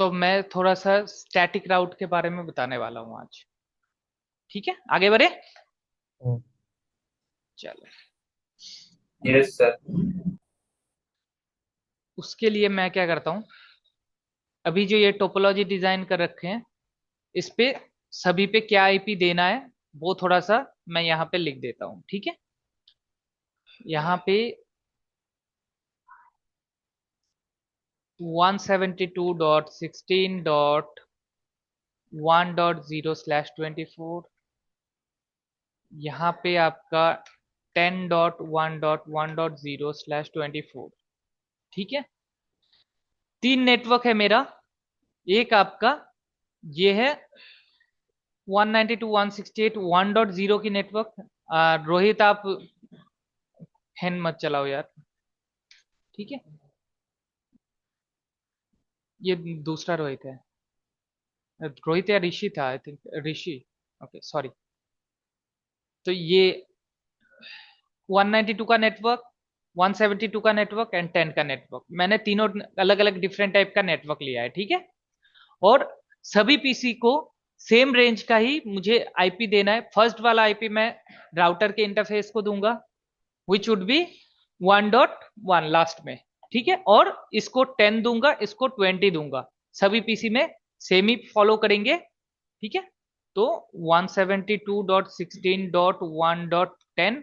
तो मैं थोड़ा सा स्टैटिक राउट के बारे में बताने वाला हूँ आज। ठीक है, आगे बढ़े। हम्म। चलो, यस सर। उसके लिए मैं क्या करता हूँ, अभी जो ये टोपोलॉजी डिजाइन कर रखे हैं, इस पे सभी पे क्या आईपी देना है वो थोड़ा सा मैं यहाँ पे लिख देता हूँ। ठीक है, यहाँ पे 172.16.1.0/24, यहाँ पे आपका 10.1.1.0/24। ठीक है, तीन नेटवर्क है मेरा। एक आपका ये है 192.168.1.0 की नेटवर्क। रोहित आप हैंड मत चलाओ यार। ठीक है, ये दूसरा रोहित है। रोहित या ऋषि था, I think Rishi. Okay sorry. तो ये 192 का नेटवर्क, 172 का नेटवर्क एंड 10 का नेटवर्क, मैंने तीनों अलग अलग डिफरेंट टाइप का नेटवर्क लिया है। ठीक है, और सभी पीसी को सेम रेंज का ही मुझे आईपी देना है। फर्स्ट वाला आईपी मैं राउटर के इंटरफेस को दूंगा, विच वुड बी 1.1 लास्ट में। ठीक है, और इसको 10 दूंगा, इसको 20 दूंगा। सभी पीसी में सेम ही फॉलो करेंगे। ठीक है, तो 172.16.1.10,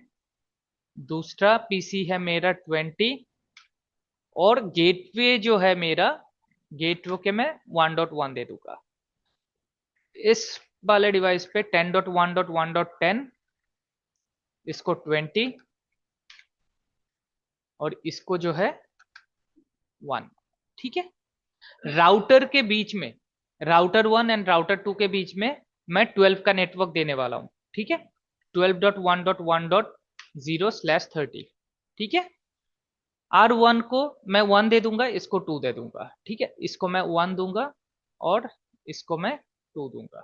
दूसरा पीसी है मेरा 20, और गेटवे जो है मेरा, गेटवे के मैं 1.1 दे दूंगा। इस वाले डिवाइस पे 10.1.1.10, इसको 20, और इसको जो है 1। ठीक है, राउटर के बीच में, राउटर 1 एंड राउटर 2 के बीच में मैं 12 का नेटवर्क देने वाला हूं। ठीक है, 12.1.1.0/30। ठीक है, R1 को मैं 1 दे दूंगा, इसको 2 दे दूंगा। ठीक है, इसको मैं 1 दूंगा और इसको मैं 2 दूंगा।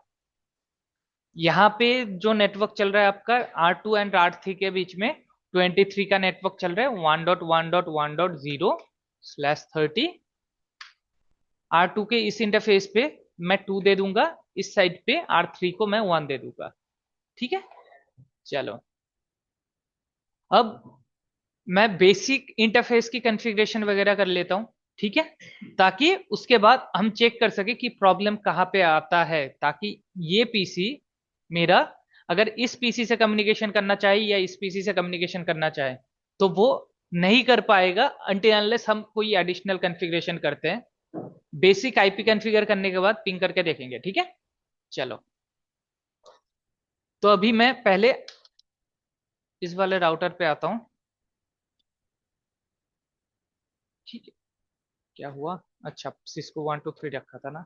यहाँ पे जो नेटवर्क चल रहा है आपका R2 एंड R3 के बीच में 23 का नेटवर्क चल रहा है, 1.1.1.0/30। R2 के इस इंटरफेस पे मैं 2 दे दूंगा, इस साइड पे R3 को मैं 1 दे दूंगा। ठीक है, चलो अब मैं बेसिक इंटरफेस की कॉन्फ़िगरेशन वगैरह कर लेता हूं। ठीक है, ताकि उसके बाद हम चेक कर सके कि प्रॉब्लम कहाँ पे आता है, ताकि ये पीसी मेरा अगर इस पीसी से कम्युनिकेशन करना चाहे या इस पीसी से कम्युनिकेशन करना चाहे तो वो नहीं कर पाएगा अनटिल अनलेस हम कोई एडिशनल कॉन्फ़िगरेशन करते हैं। बेसिक आईपी कॉन्फ़िगर करने के बाद पिंग करके देखेंगे। ठीक है, चलो तो अभी मैं पहले इस वाले राउटर पे आता हूं। ठीक है, क्या हुआ, अच्छा सिस्को 123 रखा था ना।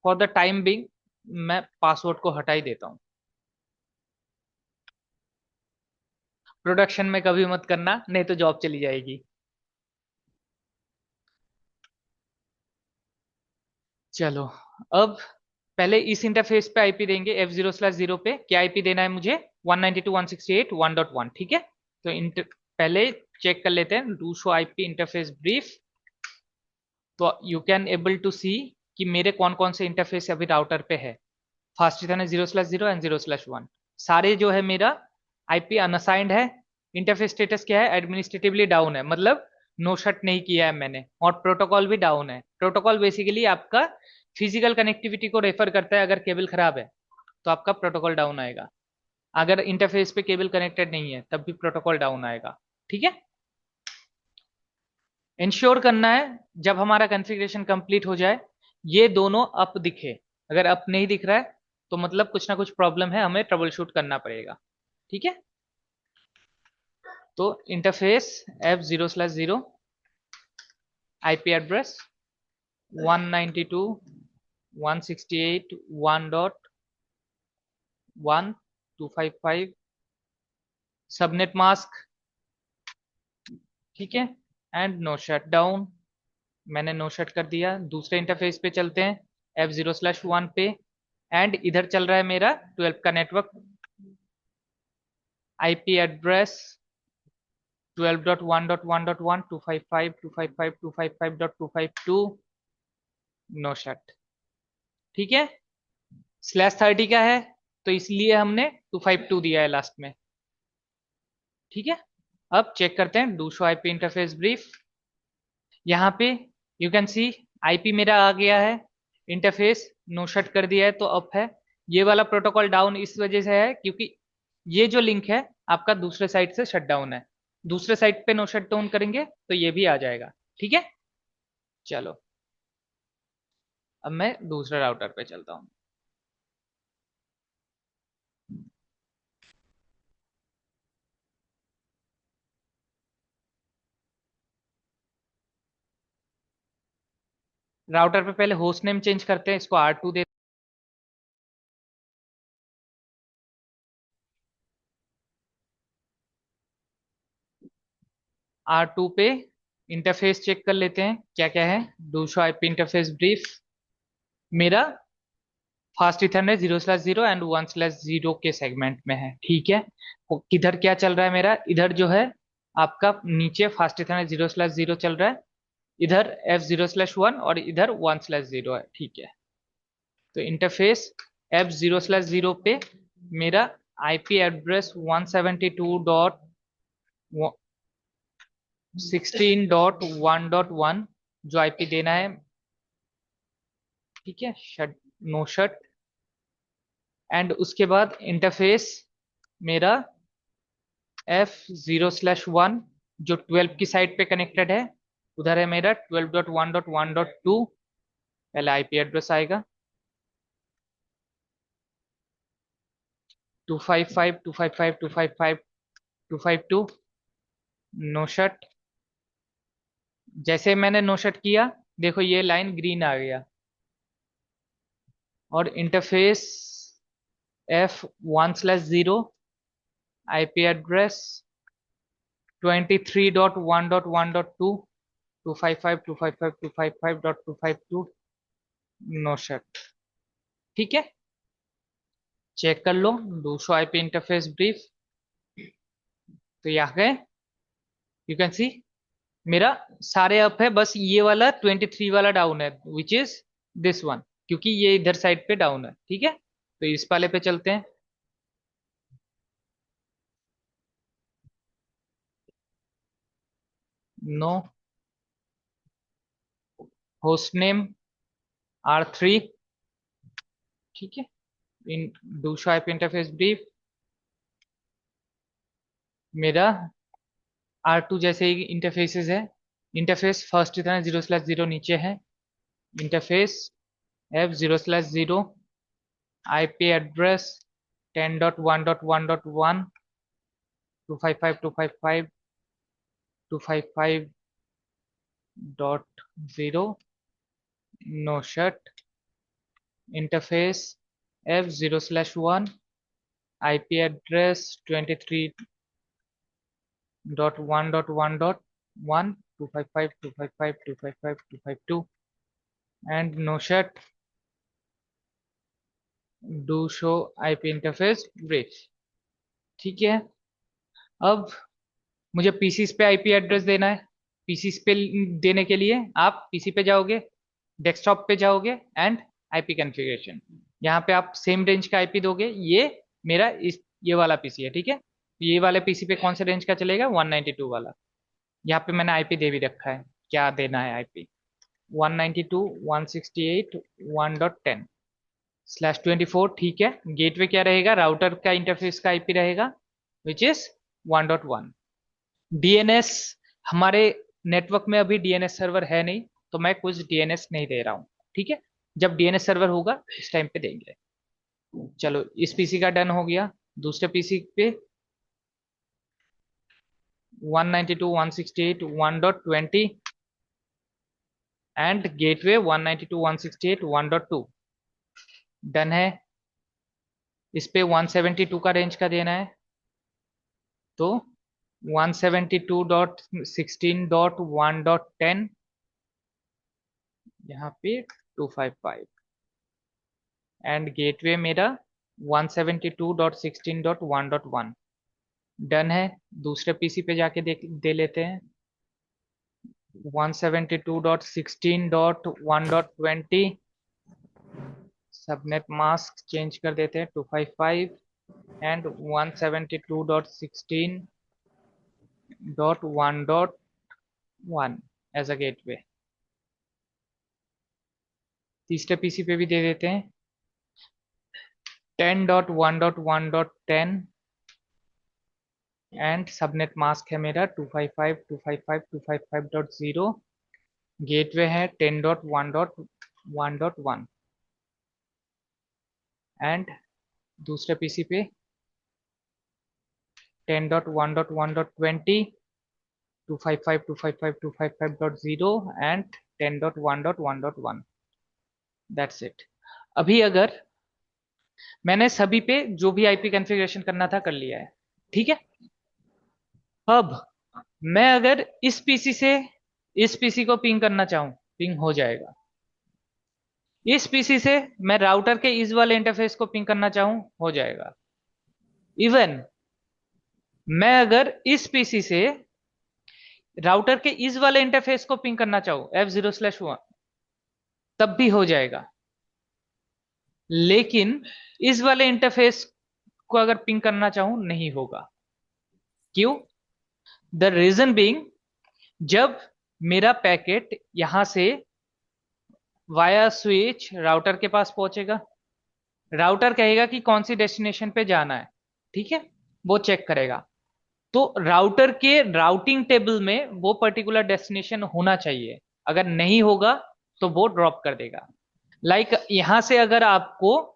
फॉर द टाइम बिंग मैं पासवर्ड को हटा ही देता हूं। प्रोडक्शन में कभी मत करना, नहीं तो जॉब चली जाएगी। चलो, अब पहले इस इंटरफेस पे आईपी देंगे। F0/0 पे क्या आईपी देना है मुझे, 192.168.1.1। ठीक है, तो पहले चेक कर लेते हैं, do show IP interface brief. तो यू कैन एबल टू सी कि मेरे कौन कौन से इंटरफेस अभी राउटर पे है। फर्स्ट इथरनेट 0/0 एंड 0/1 सारे जो है मेरा आईपी अनअसाइंड है। इंटरफेस स्टेटस क्या है, एडमिनिस्ट्रेटिवली डाउन है, मतलब नो शट नहीं किया है मैंने, और प्रोटोकॉल भी डाउन है। प्रोटोकॉल बेसिकली आपका फिजिकल कनेक्टिविटी को रेफर करता है। अगर केबल खराब है तो आपका प्रोटोकॉल डाउन आएगा, अगर इंटरफेस पे केबल कनेक्टेड नहीं है तब भी प्रोटोकॉल डाउन आएगा। ठीक है, इंश्योर करना है जब हमारा कॉन्फ़िगरेशन कंप्लीट हो जाए ये दोनों अप दिखे। अगर अप नहीं दिख रहा है तो मतलब कुछ ना कुछ प्रॉब्लम है, हमें ट्रबल शूट करना पड़ेगा। ठीक है, तो interface F0/0, IP address 192.168.1.1 subnet mask. ठीक है, एंड नो शट डाउन, मैंने नो शट कर दिया। दूसरे इंटरफेस पे चलते हैं, F0/1 पे, एंड इधर चल रहा है मेरा 12 का network. IP address 12.1.1.1 255.255.255.252, no shut. ठीक है, /30 का है तो इसलिए हमने 252 दिया है लास्ट में। ठीक है, अब चेक करते हैं do show IP interface brief. यहाँ पे यू कैन सी आईपी मेरा आ गया है, इंटरफेस नो शट कर दिया है तो अप है। ये वाला प्रोटोकॉल डाउन इस वजह से है क्योंकि ये जो लिंक है आपका दूसरे साइड से शट डाउन है। दूसरे साइड पे नो शट डाउन करेंगे तो ये भी आ जाएगा। ठीक है, चलो अब मैं दूसरे राउटर पे चलता हूँ। राउटर पे पहले होस्ट नेम चेंज करते हैं, इसको R2 दे। R2 पे इंटरफेस चेक कर लेते हैं क्या क्या है। Do show IP interface brief मेरा फास्ट इथरनेट 0/0 एंड 1/0 के सेगमेंट में है। ठीक है, किधर क्या चल रहा है मेरा, इधर जो है आपका नीचे फास्ट इथरनेट 0/0 चल रहा है, इधर F0/1 और इधर 1/0 है। ठीक है, तो इंटरफेस F0/0 पे मेरा आईपी एड्रेस 172.16.1.1 जो आईपी देना है। ठीक है, शट नो शट। एंड उसके बाद इंटरफेस मेरा F0/1 जो 12 की साइड पे कनेक्टेड है, उधर है मेरा 12.1.1.2। पहले आईपी एड्रेस आएगा 255.255.255.252। No shut. जैसे मैंने नो शट किया देखो ये लाइन ग्रीन आ गया। और interface F1/0 IP address 23.1.1.2 255.255.255.252। No shut. ठीक है, चेक कर लो do show IP interface brief. तो यहाँ गए यू कैन सी मेरा सारे अप है, बस ये वाला 23 वाला डाउन है विच इज दिस वन, क्योंकि ये इधर साइड पे डाउन है। ठीक है, तो इस वाले पे चलते हैं। No host name R3। ठीक है, इन do show IP interface brief मेरा R2 जैसे ही इंटरफेसेस है। इंटरफेस फर्स्ट इतना 0/0 नीचे है। Interface F0/0 IP address 10.1.1.1 255.255.255.0। नो शट। Interface F0/1 IP address 23.1.1.1 255.255.255.252 and no shut. Do show IP interface bridge. ठीक है, अब मुझे पीसीस पे आईपी एड्रेस देना है। पीसीस पे देने के लिए आप पीसी पे जाओगे, डेस्कटॉप पे जाओगे एंड आईपी कॉन्फ़िगरेशन, यहाँ पे आप सेम रेंज का आईपी दोगे। ये मेरा इस ये वाला पीसी है। ठीक है, ये वाले पीसी पे कौन से रेंज का चलेगा, 192 वाला। यहाँ पे मैंने आईपी दे भी रखा है, क्या देना है आईपी 192.168.1.10/24। ठीक है, गेटवे क्या रहेगा, राउटर का इंटरफेस का आईपी रहेगा विच इज 1.1। डीएनएस हमारे नेटवर्क में अभी डीएनएस सर्वर है नहीं, तो मैं कुछ डीएनएस नहीं दे रहा हूँ। ठीक है, जब डीएनएस सर्वर होगा इस टाइम पे देंगे। चलो इस पीसी का डन हो गया। दूसरे पीसी पे 192.168.1.20 एंड गेटवे 192.168.1.2 डन है। इस पे 172 का रेंज का देना है, तो 172.16.1.10 यहाँ पे 255 एंड गेटवे मेरा 172.16.1.1 डन है। दूसरे पीसी पे जाके दे लेते हैं। 172.16.1.20 सबनेट मास्क चेंज कर देते हैं 255 एंड 172.16.1.1 एज अ गेटवे। तीसरे पीसी पे भी दे देते हैं 10.1.1.10 एंड सबनेट मास्क है मेरा 255.255.255.0। गेटवे है 10.1.1.1 एंड दूसरे पीसी पे 10.1.1.20 255.255.255.0 एंड 10.1.1.1। That's it. अभी अगर मैंने सभी पे जो भी आईपी कॉन्फ़िगरेशन करना था कर लिया है, ठीक है। अब मैं अगर इस पीसी से इस पीसी को पिंग करना चाहूं, पिंग हो जाएगा। इस पीसी से मैं राउटर के इस वाले इंटरफेस को पिंग करना चाहूं, हो जाएगा। इवन मैं अगर इस पीसी से राउटर के इस वाले इंटरफेस को पिंग करना चाहूं F0/1 तब भी हो जाएगा। लेकिन इस वाले इंटरफेस को अगर पिंग करना चाहूं नहीं होगा। क्यों? द रीजन बीइंग, जब मेरा पैकेट यहां से वाया स्विच राउटर के पास पहुंचेगा, राउटर कहेगा कि कौन सी डेस्टिनेशन पे जाना है, ठीक है, वो चेक करेगा। तो राउटर के राउटिंग टेबल में वो पर्टिकुलर डेस्टिनेशन होना चाहिए। अगर नहीं होगा तो वो ड्रॉप कर देगा। लाइक यहां से अगर आपको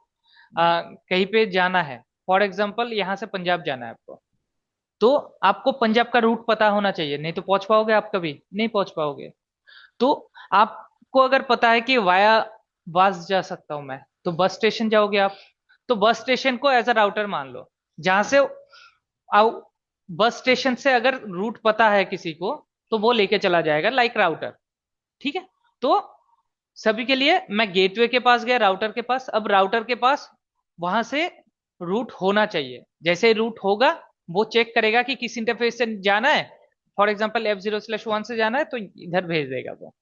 कहीं पे जाना है, फॉर एग्जाम्पल यहां से पंजाब जाना है आपको, तो आपको पंजाब का रूट पता होना चाहिए, नहीं तो पहुंच पाओगे आप, कभी नहीं पहुंच पाओगे। तो आपको अगर पता है कि वाया वास जा सकता हूं मैं, तो बस स्टेशन जाओगे आप। तो बस स्टेशन को एज अ राउटर मान लो, जहां से आओ, बस स्टेशन से अगर रूट पता है किसी को तो वो लेके चला जाएगा लाइक राउटर, ठीक है। तो सभी के लिए मैं गेटवे के पास गया, राउटर के पास, अब राउटर के पास वहां से रूट होना चाहिए। जैसे ही रूट होगा वो चेक करेगा कि किस इंटरफेस से जाना है, फॉर एग्जाम्पल F0/1 से जाना है तो इधर भेज देगा वो।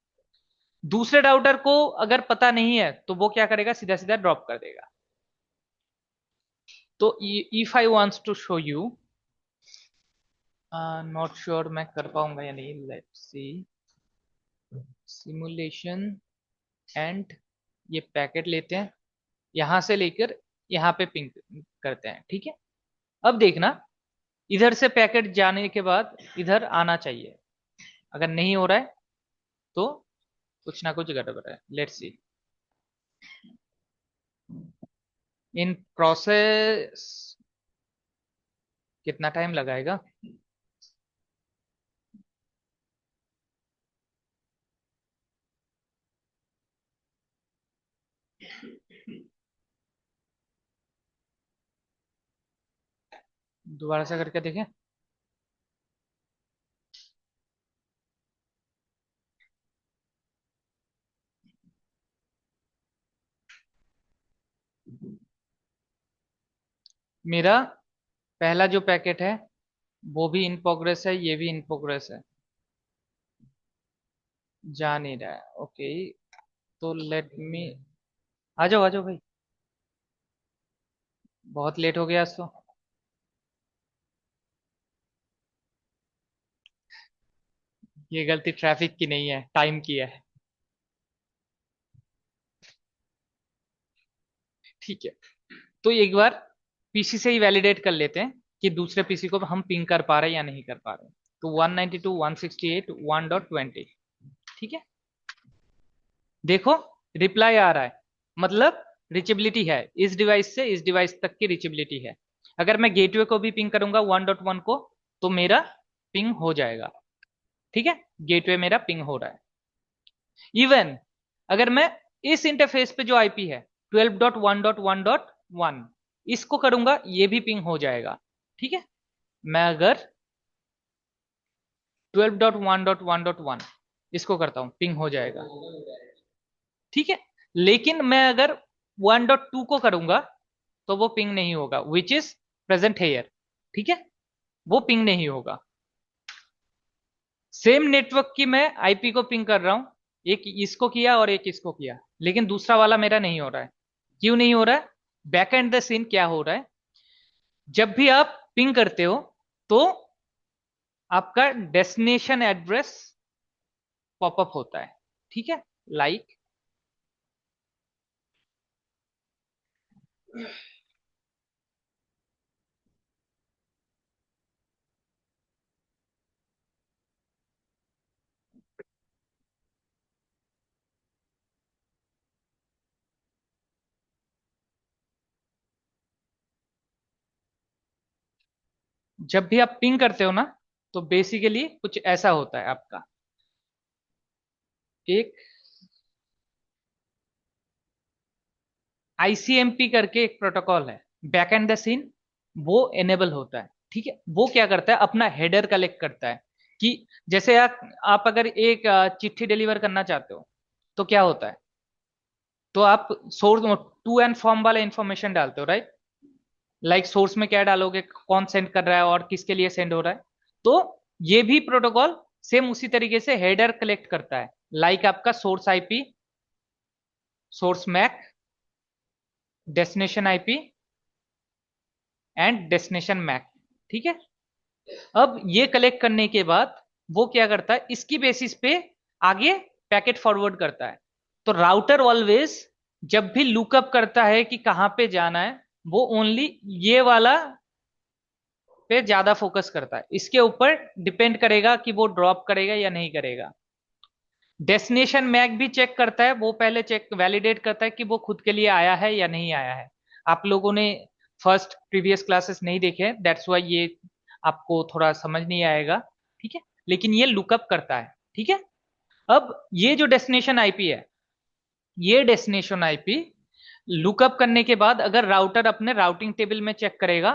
दूसरे राउटर को अगर पता नहीं है तो वो क्या करेगा, सीधा सीधा ड्रॉप कर देगा। तो if I wants to show you, not sure मैं कर पाऊंगा या नहीं, लेट्स सी सिमुलेशन एंड ये पैकेट लेते हैं, यहां से लेकर यहां पे पिंग करते हैं, ठीक है। अब देखना, इधर से पैकेट जाने के बाद इधर आना चाहिए। अगर नहीं हो रहा है तो कुछ ना कुछ गड़बड़ है। लेट्स सी इन प्रोसेस, कितना टाइम लगाएगा। दोबारा से करके देखें। मेरा पहला जो पैकेट है वो भी इन प्रोग्रेस है, ये भी इन प्रोग्रेस है, जा नहीं रहा है। ओके, तो लेट मी, आ जाओ आ जाओ भाई, बहुत लेट हो गया आज तो। ये गलती ट्रैफिक की नहीं है, टाइम की है, ठीक है। तो एक बार पीसी से ही वैलिडेट कर लेते हैं कि दूसरे पीसी को हम पिंग कर पा रहे हैं या नहीं कर पा रहे हैं। तो 192.168.1.20, ठीक है। देखो रिप्लाई आ रहा है, मतलब रिचेबिलिटी है, इस डिवाइस से इस डिवाइस तक की रिचेबिलिटी है। अगर मैं गेटवे को भी पिंग करूंगा 1.1 को तो मेरा पिंग हो जाएगा, ठीक है। गेटवे मेरा पिंग हो रहा है। इवन अगर मैं इस इंटरफेस पे जो आईपी है 12.1.1.1 इसको करूंगा, ये भी पिंग हो जाएगा, ठीक है। मैं अगर 12.1.1.1 इसको करता हूं, पिंग हो जाएगा, ठीक है। लेकिन मैं अगर 1.2 को करूंगा तो वो पिंग नहीं होगा, विच इज प्रेजेंट हेयर, ठीक है, वो पिंग नहीं होगा। सेम नेटवर्क की मैं आईपी को पिंग कर रहा हूं, एक इसको किया और एक इसको किया, लेकिन दूसरा वाला मेरा नहीं हो रहा है। क्यों नहीं हो रहा है? बैक एंड द सीन क्या हो रहा है, जब भी आप पिंग करते हो तो आपका डेस्टिनेशन एड्रेस पॉपअप होता है, ठीक है। लाइक जब भी आप पिंग करते हो ना, तो बेसिकली कुछ ऐसा होता है आपका। एक आईसीएमपी करके एक प्रोटोकॉल है, बैक एंड द सीन, वो एनेबल होता है, ठीक है। वो क्या करता है, अपना हेडर कलेक्ट करता है कि जैसे आप अगर एक चिट्ठी डिलीवर करना चाहते हो तो क्या होता है, तो आप सोर्स टू एंड फ्रॉम वाला इंफॉर्मेशन डालते हो, राइट। लाइक सोर्स में क्या डालोगे, कौन सेंड कर रहा है और किसके लिए सेंड हो रहा है। तो ये भी प्रोटोकॉल सेम उसी तरीके से हेडर कलेक्ट करता है, लाइक आपका source IP, source MAC, destination IP and destination MAC, ठीक है। अब ये कलेक्ट करने के बाद वो क्या करता है, इसकी बेसिस पे आगे पैकेट फॉरवर्ड करता है। तो राउटर ऑलवेज जब भी लुकअप करता है कि कहां पे जाना है, वो ओनली ये वाला पे ज्यादा फोकस करता है, इसके ऊपर डिपेंड करेगा कि वो ड्रॉप करेगा या नहीं करेगा। डेस्टिनेशन मैक भी चेक करता है, वो पहले चेक वैलिडेट करता है कि वो खुद के लिए आया है या नहीं आया है। आप लोगों ने फर्स्ट प्रीवियस क्लासेस नहीं देखे, दैट्स वाई ये आपको थोड़ा समझ नहीं आएगा, ठीक है। लेकिन ये लुकअप करता है, ठीक है। अब ये जो डेस्टिनेशन आईपी है, ये डेस्टिनेशन आईपी लुकअप करने के बाद अगर राउटर अपने राउटिंग टेबल में चेक करेगा,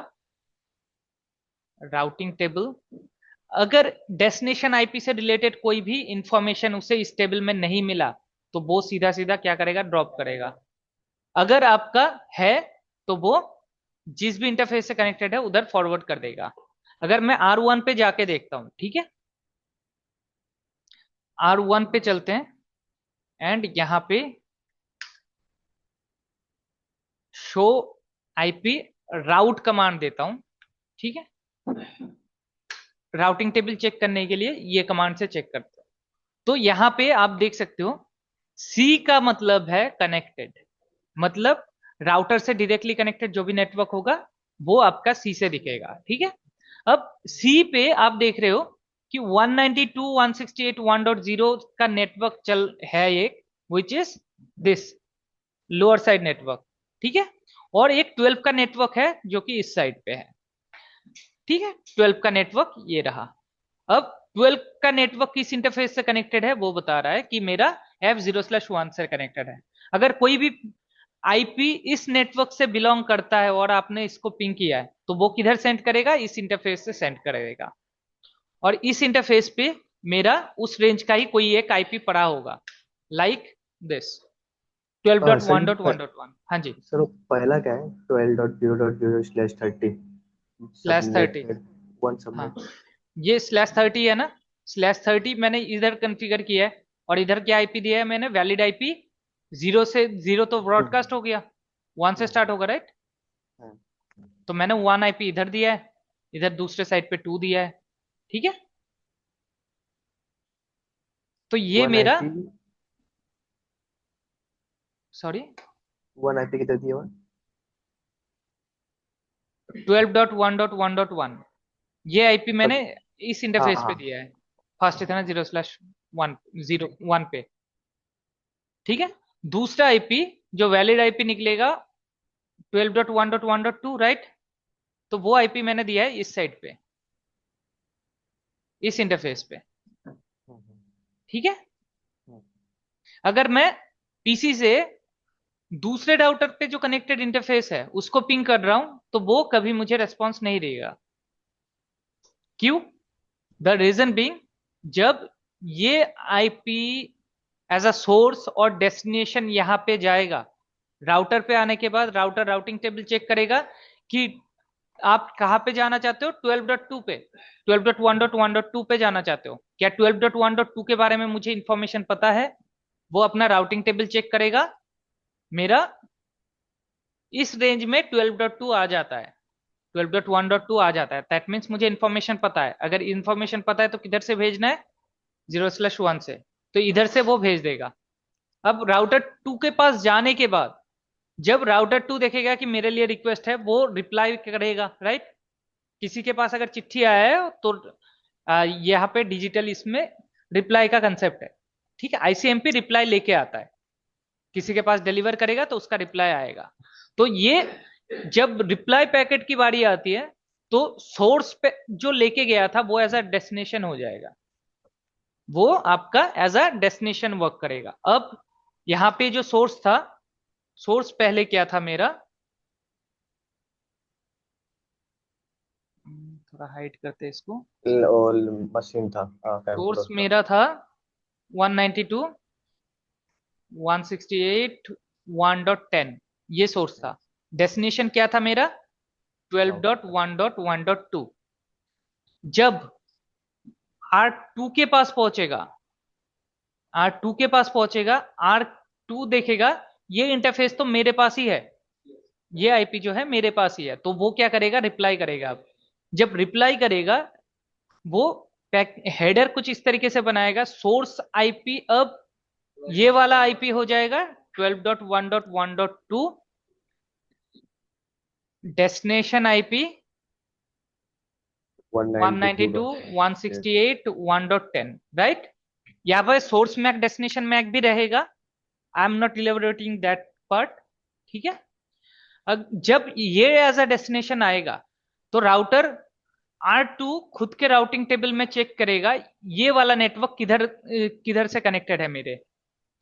राउटिंग टेबल, अगर डेस्टिनेशन आईपी से रिलेटेड कोई भी इंफॉर्मेशन उसे इस टेबल में नहीं मिला, तो वो सीधा सीधा क्या करेगा, ड्रॉप करेगा। अगर आपका है तो वो जिस भी इंटरफेस से कनेक्टेड है उधर फॉरवर्ड कर देगा। अगर मैं R1 पे जाके देखता हूं, ठीक है, R1 पे चलते हैं एंड यहां पे शो आईपी राउट कमांड देता हूं, ठीक है। राउटिंग टेबल चेक करने के लिए ये कमांड से चेक करते हैं। तो यहां पे आप देख सकते हो, सी का मतलब है कनेक्टेड, मतलब राउटर से डायरेक्टली कनेक्टेड जो भी नेटवर्क होगा वो आपका सी से दिखेगा, ठीक है। अब सी पे आप देख रहे हो कि 192.168.1.0 का नेटवर्क चल है एक, which is this lower side network, ठीक है। और एक 12 का नेटवर्क है जो कि इस साइड पे है, ठीक है। 12 का नेटवर्क ये रहा। अब 12 का नेटवर्क किस इंटरफेस से कनेक्टेड है वो बता रहा है कि मेरा F0/1 से कनेक्टेड है। अगर कोई भी आईपी इस नेटवर्क से बिलोंग करता है और आपने इसको पिंग किया है, तो वो किधर सेंड करेगा, इस इंटरफेस से सेंड करेगा। और इस इंटरफेस पे मेरा उस रेंज का ही कोई एक आईपी पड़ा होगा, like this twelve dot sir one dot one dot one हाँ जी, सर वो पहला क्या है, 12.0.0/30 /30। सबनेटेड वन हाँ, सबनेट। ये /30 है ना, /30 मैंने इधर कॉन्फ़िगर किया है, और इधर क्या आईपी दिया है मैंने, वैलिड आईपी। जीरो से जीरो तो ब्रॉडकास्ट हो गया, वन से स्टार्ट होगा, राइट। तो मैंने वन आईपी इधर दिया है, इधर दूसरे साइड पे टू दिया है, ठीक है। तो ये वन मेरा, आईपी सॉरी, वन आईपी कितना दिया हुआ? 12.1.1.1, ये आईपी मैंने तब इस हाँ इंटरफेस पे हाँ दिया है, फर्स्ट इतना 0/1 0 1 पे, ठीक है। दूसरा आईपी जो वैलिड आईपी निकलेगा 12.1.1.2, राइट। तो वो आईपी मैंने दिया है इस साइड पे, इस इंटरफेस पे, ठीक है। अगर मैं पीसी से दूसरे राउटर पे जो कनेक्टेड इंटरफेस है उसको पिंग कर रहा हूं, तो वो कभी मुझे रेस्पॉन्स नहीं देगा। क्यों? द रीजन बीइंग, जब ये आईपी एज अ सोर्स और डेस्टिनेशन यहां पे जाएगा, राउटर पे आने के बाद राउटर राउटिंग टेबल चेक करेगा कि आप कहाँ पे जाना चाहते हो? 12.2 पे, 12.1.1.2 पे जाना चाहते हो क्या? 12.1.2 के बारे में मुझे इंफॉर्मेशन पता है। वो अपना राउटिंग टेबल चेक करेगा, मेरा इस रेंज में 12.2 आ जाता है, 12.1.2 आ जाता है। दैट मीन्स मुझे इन्फॉर्मेशन पता है। अगर इन्फॉर्मेशन पता है तो किधर से भेजना है? 0/1 से। तो इधर से वो भेज देगा। अब राउटर टू के पास जाने के बाद, जब राउटर टू देखेगा कि मेरे लिए रिक्वेस्ट है, वो रिप्लाई करेगा, राइट। किसी के पास अगर चिट्ठी आया है तो यहाँ पे डिजिटल इसमें रिप्लाई का कंसेप्ट है, ठीक है। आईसीएमपी रिप्लाई लेके आता है, किसी के पास डिलीवर करेगा तो उसका रिप्लाई आएगा। तो ये जब रिप्लाई पैकेट की बारी आती है, तो सोर्स पे जो लेके गया था वो एज अ डेस्टिनेशन हो जाएगा, वो आपका एज अ डेस्टिनेशन वर्क करेगा। अब यहाँ पे जो सोर्स था, सोर्स पहले क्या था मेरा, थोड़ा हाइड करते हैं इसको। और मशीन था, हाँ सोर्स कैंपस था। मेरा था 192 168 1.10, ये सोर्स था। डेस्टिनेशन क्या था मेरा? हाँ 12.1.1.2। जब आर टू के पास पहुंचेगा, आर टू के पास पहुंचेगा, आर टू देखेगा ये इंटरफेस तो मेरे पास ही है, ये आईपी जो है मेरे पास ही है, तो वो क्या करेगा? रिप्लाई करेगा। अब जब रिप्लाई करेगा, वो हेडर कुछ इस तरीके से बनाएगा, सोर्स आईपी अब ये वाला आईपी हो जाएगा 12.1.1.2, destination IP one ninety two 192 का। 168 1.10, राइट। यहाँ पर सोर्स मैक डेस्टिनेशन मैक भी रहेगा, I am not elaborating that part, ठीक है। अब जब ये एज अ डेस्टिनेशन आएगा, तो राउटर R2 खुद के राउटिंग टेबल में चेक करेगा ये वाला नेटवर्क किधर किधर से कनेक्टेड है मेरे,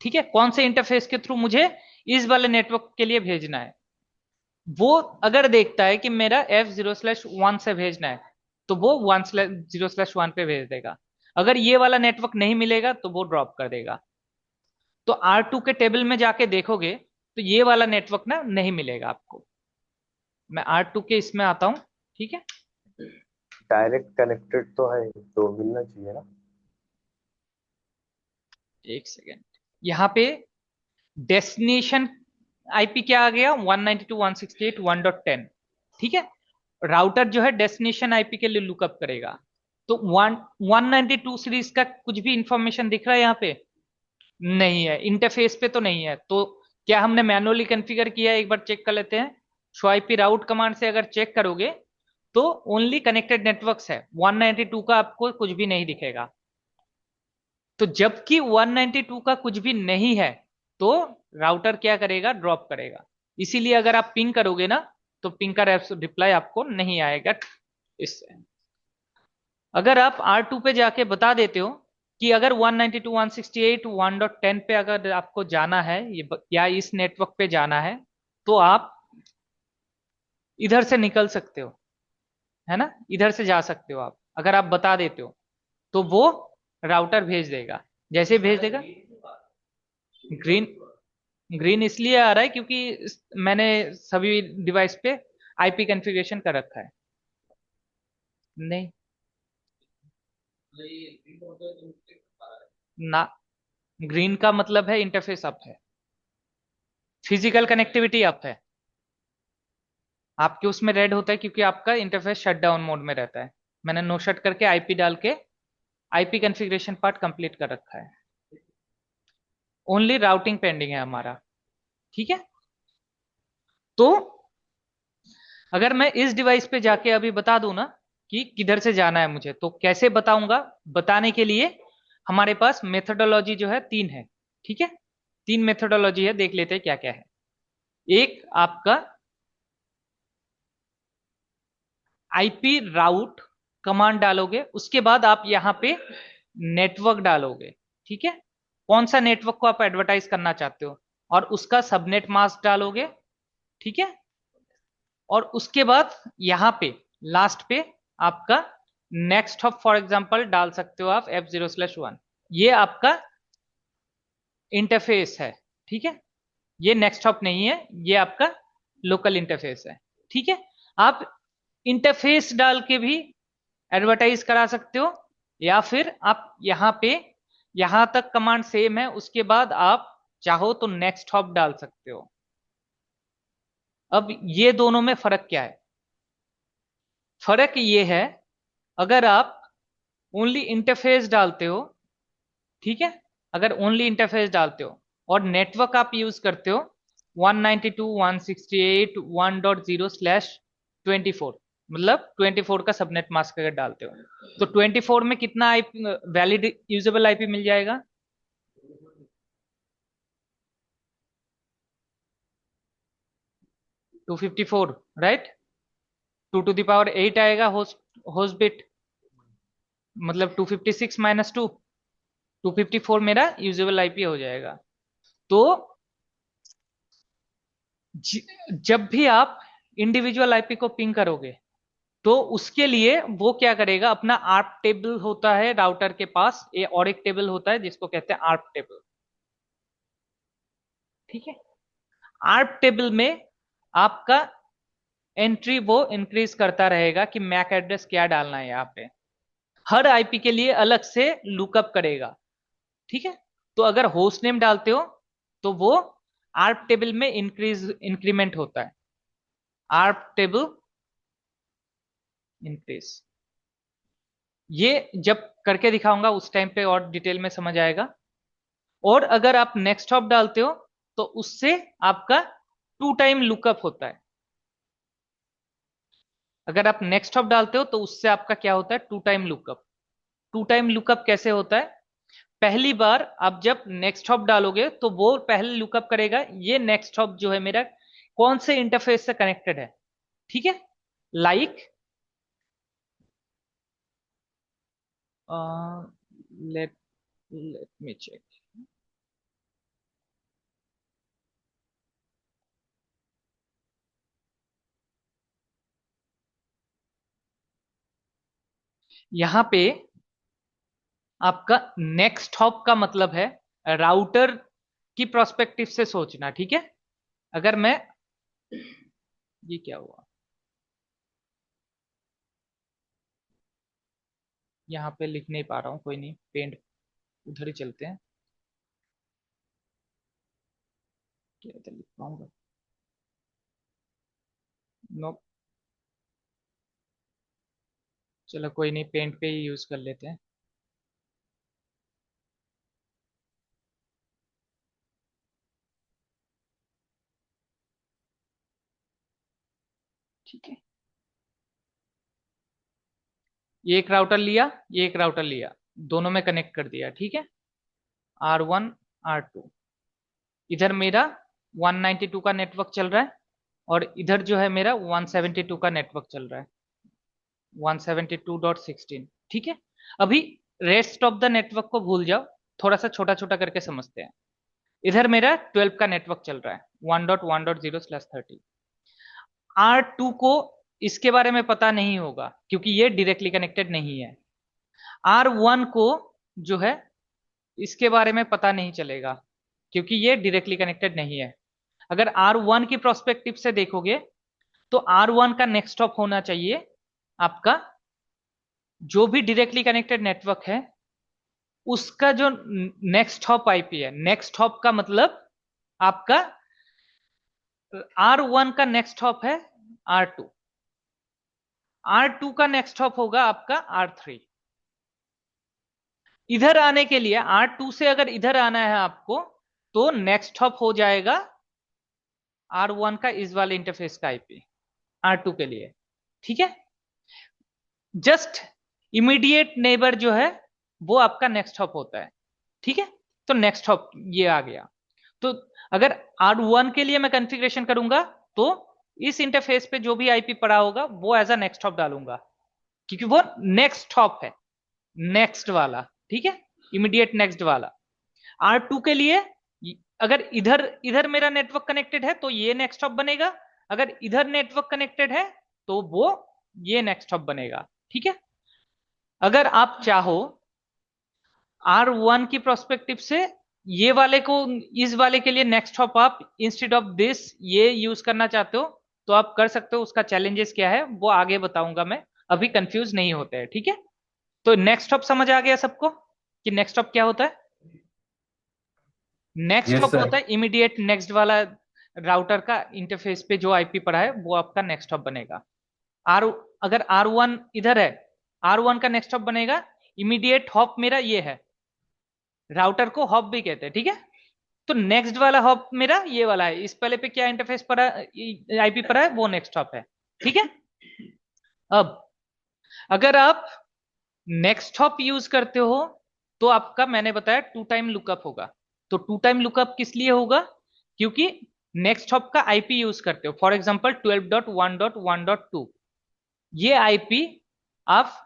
ठीक है। कौन से इंटरफेस के थ्रू मुझे इस वाले नेटवर्क के लिए भेजना है। वो अगर देखता है कि मेरा F0/1 से भेजना है, तो वो 1/0/1 पे भेज देगा। अगर ये वाला नेटवर्क नहीं मिलेगा तो वो ड्रॉप कर देगा। तो R2 के टेबल में जाके देखोगे तो ये वाला नेटवर्क ना नहीं मिलेगा आपको। मैं R2 के इसमें आता हूं, ठीक है। डायरेक्ट कनेक्टेड तो है, तो मिलना चाहिए ना। एक सेकेंड, यहाँ पे डेस्टिनेशन आईपी क्या आ गया? 192.168.1.10, ठीक है। राउटर जो है डेस्टिनेशन आईपी के लिए लुकअप करेगा। तो 192 सीरीज का कुछ भी इंफॉर्मेशन दिख रहा है यहाँ पे? नहीं है, इंटरफेस पे तो नहीं है। तो क्या हमने मैनुअली कॉन्फ़िगर किया है? एक बार चेक कर लेते हैं। शो आईपी राउट कमांड से अगर चेक करोगे तो ओनली कनेक्टेड नेटवर्क्स है, 192 का आपको कुछ भी नहीं दिखेगा। तो जबकि 192 का कुछ भी नहीं है, तो राउटर क्या करेगा? ड्रॉप करेगा। इसीलिए अगर आप पिंग करोगे ना, तो पिंग का रिप्लाई आपको नहीं आएगा इससे। अगर आप R2 पे जाके बता देते हो कि अगर 192.168.1.10 पे अगर आपको जाना है या इस नेटवर्क पे जाना है, तो आप इधर से निकल सकते हो, है ना, इधर से जा सकते हो आप, अगर आप बता देते हो तो वो राउटर भेज देगा। जैसे ही भेज देगा, ग्रीन, ग्रीन इसलिए आ रहा है क्योंकि मैंने सभी डिवाइस पे आईपी कॉन्फ़िगरेशन कर रखा है। नहीं ना, ग्रीन का मतलब है इंटरफेस अप है, फिजिकल कनेक्टिविटी अप है। आपके उसमें रेड होता है क्योंकि आपका इंटरफेस शटडाउन मोड में रहता है। मैंने नो शट करके आईपी डाल के आईपी कॉन्फ़िगरेशन पार्ट कंप्लीट कर रखा है। ओनली राउटिंग पेंडिंग है हमारा, ठीक है। तो अगर मैं इस डिवाइस पे जाके अभी बता दूं ना कि किधर से जाना है मुझे, तो कैसे बताऊंगा? बताने के लिए हमारे पास मेथोडोलॉजी जो है तीन है, ठीक है। तीन मेथोडोलॉजी है, देख लेते हैं क्या क्या है। एक आपका आईपी राउट कमांड डालोगे, उसके बाद आप यहाँ पे नेटवर्क डालोगे, ठीक है। कौन सा नेटवर्क को आप एडवर्टाइज करना चाहते हो, और उसका सबनेट मास्क डालोगे, ठीक है। और उसके बाद यहाँ पे लास्ट पे आपका नेक्स्ट हॉप फॉर एग्जांपल डाल सकते हो आप F0/1। ये आपका इंटरफेस है, ठीक है। ये नेक्स्ट हॉप नहीं है, ये आपका लोकल इंटरफेस है, ठीक है। आप इंटरफेस डाल के भी एडवर्टाइज करा सकते हो, या फिर आप यहाँ पे, यहां तक कमांड सेम है, उसके बाद आप चाहो तो नेक्स्ट हॉप डाल सकते हो। अब ये दोनों में फर्क क्या है? फर्क ये है, अगर आप ओनली इंटरफेस डालते हो, ठीक है, अगर ओनली इंटरफेस डालते हो और नेटवर्क आप यूज करते हो 192.168.1.0/24, मतलब 24 का सबनेट मास्क अगर डालते हो, तो 24 में कितना आईपी, वैलिड यूजेबल आईपी मिल जाएगा? 254, राइट? 2 टू द पावर 8 आएगा होस्ट होस्ट बिट, मतलब 256 - 2, 254 मेरा यूजेबल आईपी हो जाएगा। तो जब भी आप इंडिविजुअल आईपी को पिंग करोगे, तो उसके लिए वो क्या करेगा, अपना आर्प टेबल होता है राउटर के पास, और एक टेबल होता है जिसको कहते हैं आर्प टेबल, ठीक है। आर्प टेबल में आपका एंट्री वो इंक्रीज करता रहेगा कि मैक एड्रेस क्या डालना है, यहाँ पे हर आईपी के लिए अलग से लुकअप करेगा, ठीक है। तो अगर होस्ट नेम डालते हो तो वो आर्प टेबल में इंक्रीमेंट होता है, आर्प टेबल इंक्रीज। ये जब करके दिखाऊंगा उस टाइम पे और डिटेल में समझ आएगा। और अगर आप नेक्स्ट हॉप डालते हो तो उससे आपका 2 टाइम लुकअप होता है। अगर आप नेक्स्ट हॉप डालते हो तो उससे आपका क्या होता है, 2 टाइम लुकअप। 2 टाइम लुकअप कैसे होता है? पहली बार आप जब नेक्स्ट हॉप डालोगे तो वो पहले लुकअप करेगा ये नेक्स्ट हॉप जो है मेरा कौन से इंटरफेस से कनेक्टेड है, ठीक है। Like let let me check. यहां पे आपका नेक्स्ट हॉप का मतलब है राउटर की प्रोस्पेक्टिव से सोचना, ठीक है। अगर मैं, ये क्या हुआ, यहाँ पे लिख नहीं पा रहा हूँ, कोई नहीं, पेंट उधर ही चलते हैं, क्या तो लिख पाऊंगा, नो, चलो कोई नहीं, पेंट पे ही यूज कर लेते हैं, ठीक है। ये एक राउटर लिया, ये एक राउटर लिया, दोनों में कनेक्ट कर दिया, ठीक है। R1 R2, इधर मेरा 192 का नेटवर्क चल रहा है, और इधर जो है मेरा 172 का नेटवर्क चल रहा है, 172.16, ठीक है। अभी रेस्ट ऑफ द नेटवर्क को भूल जाओ, थोड़ा सा छोटा छोटा करके समझते हैं। इधर मेरा 12 का नेटवर्क चल रहा है, 1.1.0/30। R2 को इसके बारे में पता नहीं होगा क्योंकि ये डायरेक्टली कनेक्टेड नहीं है। R1 को जो है इसके बारे में पता नहीं चलेगा क्योंकि ये डायरेक्टली कनेक्टेड नहीं है। अगर R1 की प्रोस्पेक्टिव से देखोगे तो R1 का नेक्स्ट हॉप होना चाहिए आपका, जो भी डायरेक्टली कनेक्टेड नेटवर्क है उसका जो नेक्स्ट हॉप आईपी है, नेक्स्ट हॉप का मतलब आपका R1 का नेक्स्ट हॉप है R2, R2 का नेक्स्ट हॉप होगा आपका R3। इधर आने के लिए R2 से अगर इधर आना है आपको तो नेक्स्ट हॉप हो जाएगा R1 का इस वाले इंटरफेस का आईपी R2 के लिए, ठीक है। जस्ट इमीडिएट नेबर जो है वो आपका नेक्स्ट हॉप होता है, ठीक है। तो नेक्स्ट हॉप ये आ गया। तो अगर R1 के लिए मैं कॉन्फ़िगरेशन करूंगा तो इस इंटरफेस पे जो भी आईपी पड़ा होगा वो एज अ नेक्स्ट हॉप डालूंगा, क्योंकि वो नेक्स्ट हॉप है, नेक्स्ट वाला, ठीक है, इमीडिएट नेक्स्ट वाला। R2 के लिए अगर इधर इधर मेरा नेटवर्क कनेक्टेड है तो ये नेक्स्ट हॉप बनेगा, अगर इधर नेटवर्क कनेक्टेड है तो वो ये नेक्स्ट हॉप बनेगा, ठीक है। अगर आप चाहो R1 की प्रोस्पेक्टिव से ये वाले को, इस वाले के लिए नेक्स्ट हॉप आप इंस्टेड ऑफ दिस ये यूज करना चाहते हो तो आप कर सकते हो। उसका चैलेंजेस क्या है वो आगे बताऊंगा मैं, अभी कंफ्यूज नहीं होते हैं, ठीक है। तो नेक्स्ट हॉप समझ आ गया सबको कि नेक्स्ट हॉप क्या होता है? Next yes hop sir. होता है इमीडिएट नेक्स्ट वाला, राउटर का इंटरफेस पे जो आईपी पड़ा है वो आपका नेक्स्ट हॉप बनेगा। आर अगर R1 इधर है, R1 का नेक्स्ट हॉप बनेगा। इमीडिएट हॉप मेरा ये है, राउटर को हॉप भी कहते हैं, ठीक है। तो नेक्स्ट वाला हॉप मेरा ये वाला है, इस पहले पे क्या इंटरफेस पड़ा, आईपी पड़ा है, वो नेक्स्ट हॉप है, ठीक है। अब अगर आप नेक्स्ट हॉप यूज करते हो तो आपका मैंने बताया टू टाइम लुकअप होगा। तो टू टाइम लुकअप किस लिए होगा? क्योंकि नेक्स्ट हॉप का आईपी यूज करते हो, फॉर एग्जांपल 12.1.1.2, ये आईपी आप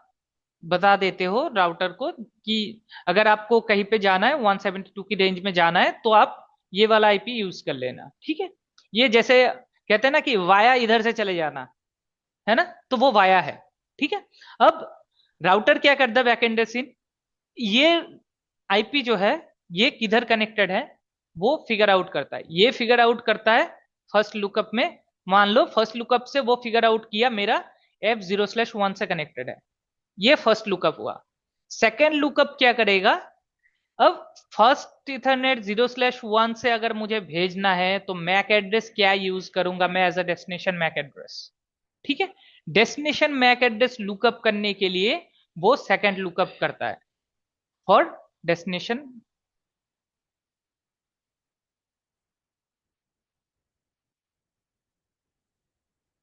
बता देते हो राउटर को कि अगर आपको कहीं पे जाना है 172 की रेंज में जाना है तो आप ये वाला आईपी यूज कर लेना, ठीक है। ये जैसे कहते हैं ना कि वाया इधर से चले जाना, है ना, तो वो वाया है, ठीक है। अब राउटर क्या करता है बैकएंड सीन, ये आईपी जो है ये किधर कनेक्टेड है वो फिगर आउट करता है। ये फिगर आउट करता है फर्स्ट लुकअप में। मान लो फर्स्ट लुकअप से वो फिगर आउट किया मेरा F0/1 से कनेक्टेड है, ये फर्स्ट लुकअप हुआ। सेकेंड लुकअप क्या करेगा, अब फर्स्ट इथरनेट 0/1 से अगर मुझे भेजना है तो मैक एड्रेस क्या यूज करूंगा मैं as a destination MAC address, ठीक है। डेस्टिनेशन मैक एड्रेस लुकअप करने के लिए वो सेकंड लुकअप करता है for destination.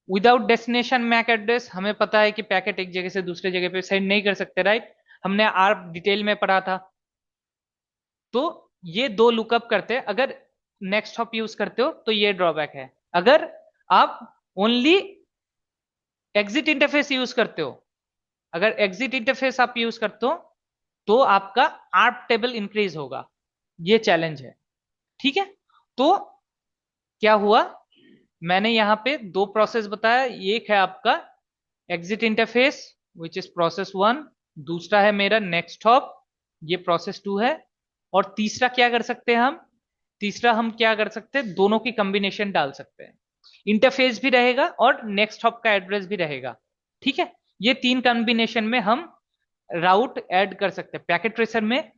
Without destination MAC address हमें पता है कि पैकेट एक जगह से दूसरे जगह पे सेंड नहीं कर सकते, राइट। हमने आर डिटेल में पढ़ा था। तो ये दो लुकअप करते हैं। अगर नेक्स्ट हॉप यूज करते हो तो ये ड्रॉबैक है। अगर आप ओनली एग्जिट इंटरफेस यूज करते हो, अगर एग्जिट इंटरफेस आप यूज करते हो तो आपका आर्प टेबल इंक्रीज होगा, ये चैलेंज है, ठीक है। तो क्या हुआ, मैंने यहां पे दो प्रोसेस बताया। एक है आपका exit interface which is process 1, दूसरा है मेरा नेक्स्ट हॉप, ये प्रोसेस 2 है। और तीसरा क्या कर सकते हैं हम, तीसरा हम क्या कर सकते हैं, दोनों की कॉम्बिनेशन डाल सकते हैं। इंटरफेस भी रहेगा और नेक्स्ट हॉप का एड्रेस भी रहेगा, ठीक है। ये तीन कॉम्बिनेशन में हम राउट ऐड कर सकते हैं। पैकेट ट्रेसर में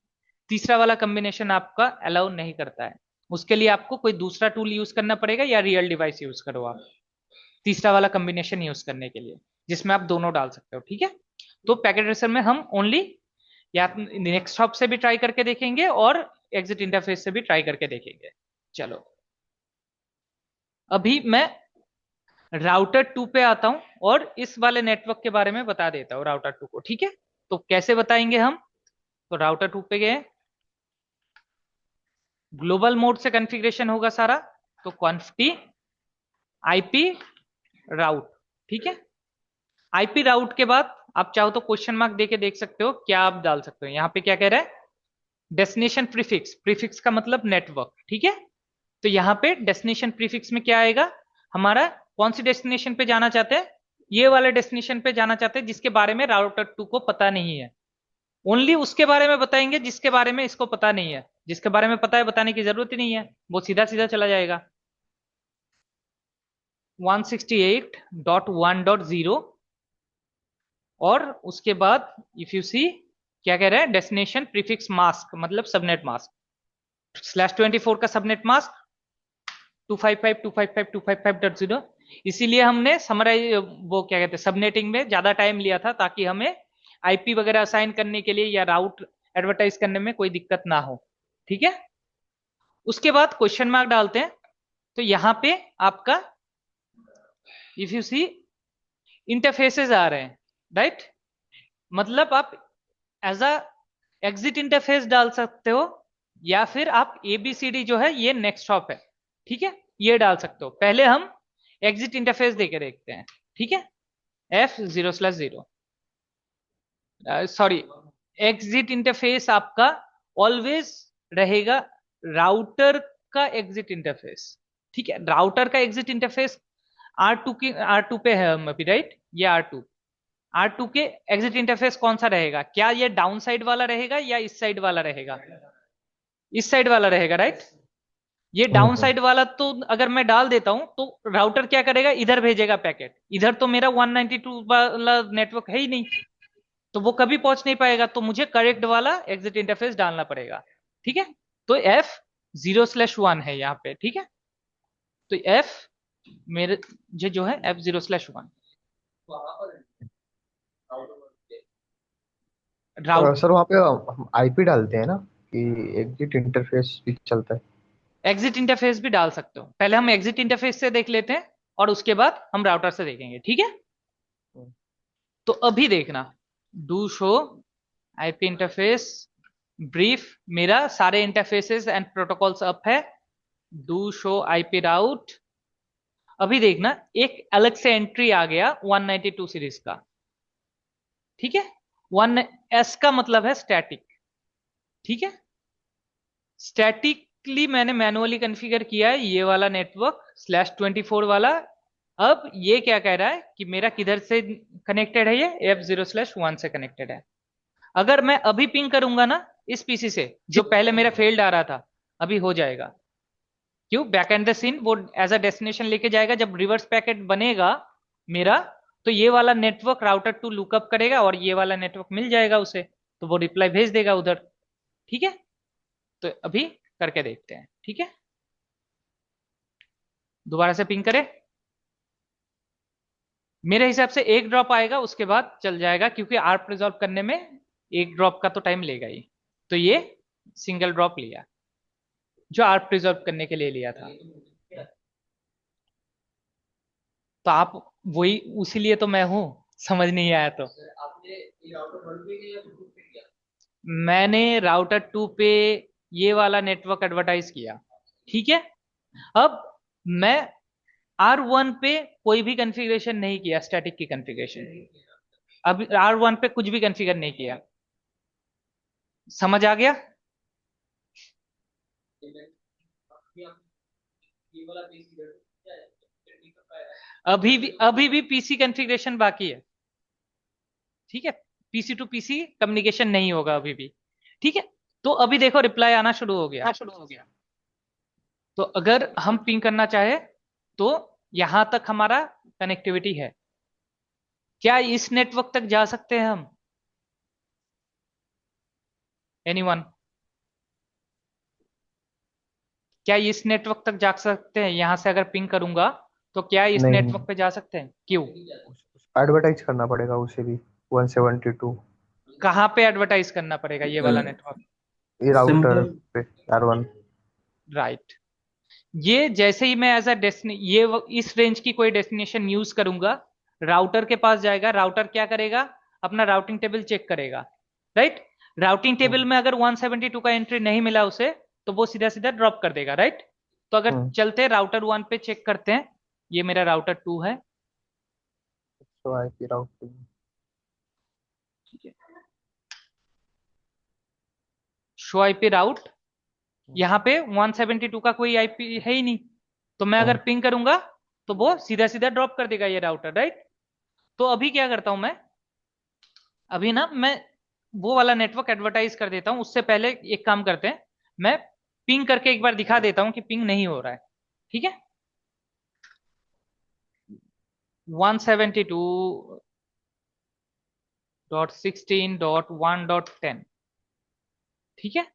तीसरा वाला कॉम्बिनेशन आपका अलाउ नहीं करता है। उसके लिए आपको कोई दूसरा टूल यूज करना पड़ेगा या रियल डिवाइस यूज करो आप तीसरा वाला कॉम्बिनेशन यूज करने के लिए, जिसमें आप दोनों डाल सकते हो, ठीक है। तो पैकेट ट्रेसर में हम ओनली या नेक्स्ट हॉप से भी ट्राई करके देखेंगे और एग्जिट इंटरफेस से भी ट्राई करके देखेंगे। चलो अभी मैं राउटर 2 पे आता हूं और इस वाले नेटवर्क के बारे में बता देता हूं राउटर 2 को, ठीक है। तो कैसे बताएंगे हम, तो राउटर 2 पे गए, ग्लोबल मोड से कॉन्फ़िगरेशन होगा सारा। तो कॉन्फटी आईपी राउट, ठीक है। आईपी राउट के बाद आप चाहो तो क्वेश्चन मार्क देके देख सकते हो, क्या आप डाल सकते हो। यहाँ पे क्या कह रहा है, डेस्टिनेशन प्रीफिक्स, प्रीफिक्स का मतलब नेटवर्क, ठीक है। तो यहाँ पे डेस्टिनेशन प्रीफिक्स में क्या आएगा, हमारा कौन सी डेस्टिनेशन पे जाना चाहते हैं, ये वाले डेस्टिनेशन पे जाना चाहते हैं जिसके बारे में राउटर 2 को पता नहीं है। ओनली उसके बारे में बताएंगे जिसके बारे में इसको पता नहीं है। जिसके बारे में पता है बताने की जरूरत ही नहीं है, वो सीधा सीधा चला जाएगा 168.1.0। और उसके बाद इफ यू सी क्या कह रहा है, डेस्टिनेशन प्रीफिक्स मास्क मतलब सबनेट मास्क /24 का सबनेट मास्क 255.255.255.0। इसीलिए हमने समराइज वो क्या कहते हैं सबनेटिंग में ज्यादा टाइम लिया था, ताकि हमें आईपी वगैरह असाइन करने के लिए या राउट एडवर्टाइज करने में कोई दिक्कत ना हो, ठीक है। उसके बाद क्वेश्चन मार्क डालते हैं। तो यहां पे आपका इफ यू सी इंटरफेसेस आ रहे हैं, राइट। मतलब आप एज अ एग्जिट इंटरफेस डाल सकते हो या फिर आप एबीसीडी जो है ये नेक्स्ट हॉप है, ठीक है, ये डाल सकते हो। पहले हम एग्जिट इंटरफेस देके देखते हैं, ठीक है। F0/0 सॉरी, एग्जिट इंटरफेस आपका ऑलवेज रहेगा राउटर का एग्जिट इंटरफेस, ठीक है। राउटर का एग्जिट इंटरफेस R2 पे है हम अभी, राइट। ये R2 के एग्जिट इंटरफेस कौन सा रहेगा, क्या ये डाउन साइड वाला रहेगा या इस साइड वाला रहेगा, इस साइड वाला रहेगा, राइट। ये डाउन साइड वाला तो अगर मैं डाल देता हूं तो राउटर क्या करेगा, इधर भेजेगा पैकेट, इधर तो मेरा 192 वाला नेटवर्क है ही नहीं, तो वो कभी पहुंच नहीं पाएगा, तो मुझे करेक्ट वाला एग्जिट इंटरफेस डालना पड़ेगा। ठीक है, तो F0/1 है यहाँ पे। ठीक है, तो F मेरे जो है F0/1 राउट। सर वहाँ पे हम आईपी डालते हैं ना कि एग्जिट इंटरफेस भी चलता है? एग्जिट इंटरफेस भी डाल सकते हो, पहले हम एग्जिट इंटरफेस से देख लेते हैं और उसके बाद हम राउटर से देखेंगे। ठीक है, तो अभी देखना, do show IP interface brief, मेरा सारे इंटरफेसेस एंड प्रोटोकॉल्स अप है। डू शो आईपी राउट, अभी देखना एक अलग से एंट्री आ गया 192 सीरीज का। ठीक है, 1S का मतलब है स्टैटिक। ठीक है, स्टैटिकली मैंने मैनुअली कॉन्फ़िगर किया है ये वाला नेटवर्क /24 वाला। अब ये क्या कह रहा है कि मेरा किधर से कनेक्टेड है, ये F0/1 से कनेक्टेड है। अगर मैं अभी पिंग करूंगा ना इस पीसी से, जो पहले मेरा फेल्ड आ रहा था, अभी हो जाएगा। क्यों, बैक एंड द सीन वो एज अ डेस्टिनेशन लेके जाएगा, जब रिवर्स पैकेट बनेगा मेरा, तो ये वाला नेटवर्क राउटर 2 लुकअप करेगा और ये वाला नेटवर्क मिल जाएगा उसे, तो वो रिप्लाई भेज देगा उधर। ठीक है, तो अभी करके देखते हैं। ठीक है, दोबारा से पिंग करें, मेरे हिसाब से एक ड्रॉप आएगा उसके बाद चल जाएगा, क्योंकि आर्प रिजॉल्व करने में एक ड्रॉप का तो टाइम लेगा ही। तो ये सिंगल ड्रॉप लिया, जो आर्प रिजॉल्व करने के लिए लिया था। तो आप वही, उसीलिए तो मैं हूं, समझ नहीं आया तो। मैंने राउटर 2 पे ये वाला नेटवर्क एडवर्टाइज किया। ठीक है, अब मैं R1 पे कोई भी कॉन्फ़िगरेशन नहीं किया, स्टैटिक की कॉन्फ़िगरेशन। अब R1 पे कुछ भी कॉन्फ़िगर नहीं किया। समझ आ गया? अभी भी पीसी कॉन्फ़िगरेशन बाकी है। ठीक है, पीसी टू पीसी कम्युनिकेशन नहीं होगा अभी भी। ठीक है, तो अभी देखो रिप्लाई आना शुरू हो गया। तो अगर हम पिंग करना चाहे तो यहां तक हमारा कनेक्टिविटी है। क्या इस नेटवर्क तक जा सकते हैं हम? एनीवन? क्या इस नेटवर्क तक जा सकते हैं, यहां से अगर पिंग करूंगा तो क्या इस नहीं, नेटवर्क पे जा सकते हैं? क्यों? एडवर्टाइज करना पड़ेगा उसे भी 172। कहाँ पे एडवर्टाइज करना पड़ेगा ये वाला नेटवर्क? ये राउटर सिंपल। पे R1। राइट, ये जैसे ही मैं एज अ डेस्टिनी ये इस रेंज की कोई डेस्टिनेशन यूज करूंगा, राउटर के पास जाएगा, राउटर क्या करेगा, अपना राउटिंग टेबल चेक करेगा। राइट, राउटिंग टेबल में अगर 172 का एंट्री नहीं मिला उसे, तो वो सीधा सीधा ड्रॉप कर देगा। राइट, तो अगर हम्म। चलते राउटर 1 पे चेक करते हैं, ये मेरा राउटर 2 है। तो आईपी राउटिंग। ठीक है, शो आईपी राउट, यहाँ पे 172 का कोई आईपी है ही नहीं, तो मैं अगर पिंग करूंगा तो वो सीधा सीधा ड्रॉप कर देगा ये राउटर। राइट, तो अभी क्या करता हूं मैं, अभी ना मैं वो वाला नेटवर्क एडवर्टाइज कर देता हूं, उससे पहले एक काम करते हैं, मैं पिंग करके एक बार दिखा देता हूं कि पिंग नहीं हो रहा है। ठीक है, 172.16.1.10। ठीक है,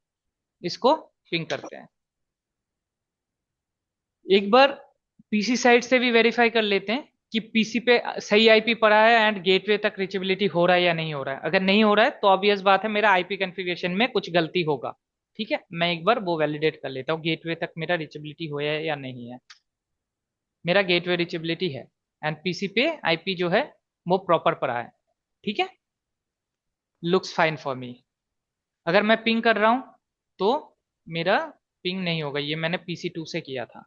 इसको पिंग करते हैं एक बार, पीसी साइड से भी वेरीफाई कर लेते हैं कि पीसी पे सही आईपी पड़ा है एंड गेटवे तक रीचेबिलिटी हो रहा है या नहीं हो रहा है। अगर नहीं हो रहा है तो ऑब्वियस बात है मेरा आईपी कॉन्फ़िगरेशन में कुछ गलती होगा। ठीक है, मैं एक बार वो वैलिडेट कर लेता हूँ, गेटवे तक मेरा रीचेबिलिटी हो है या नहीं है। मेरा गेटवे रीचेबिलिटी है एंड पीसी पे आईपी जो है वो प्रॉपर पड़ा है। ठीक है, लुक्स फाइन फॉर मी। अगर मैं पिंग कर रहा हूं तो मेरा पिंग नहीं होगा, ये मैंने पीसी 2 से किया था,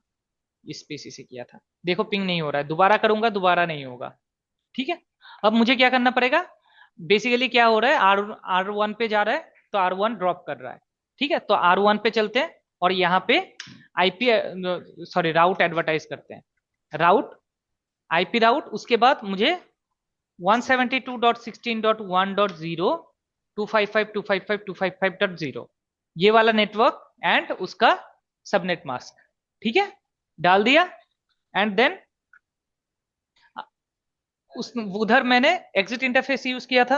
इस पीसी से किया था। देखो पिंग नहीं हो रहा है, दोबारा करूंगा दोबारा नहीं होगा। ठीक है, अब मुझे क्या करना पड़ेगा, बेसिकली क्या हो रहा है, R1 पे जा रहा है तो R1 ड्रॉप कर रहा है। ठीक है, तो R1 पे चलते हैं और यहाँ पे आईपी सॉरी राउट एडवर्टाइज करते हैं। राउट, आईपी राउट, उसके बाद मुझे 172.16.1.0 255.255.255.0 ये वाला नेटवर्क एंड उसका सबनेट मास्क। ठीक है, डाल दिया। एंड देन उस उधर मैंने एग्जिट इंटरफेस यूज किया था,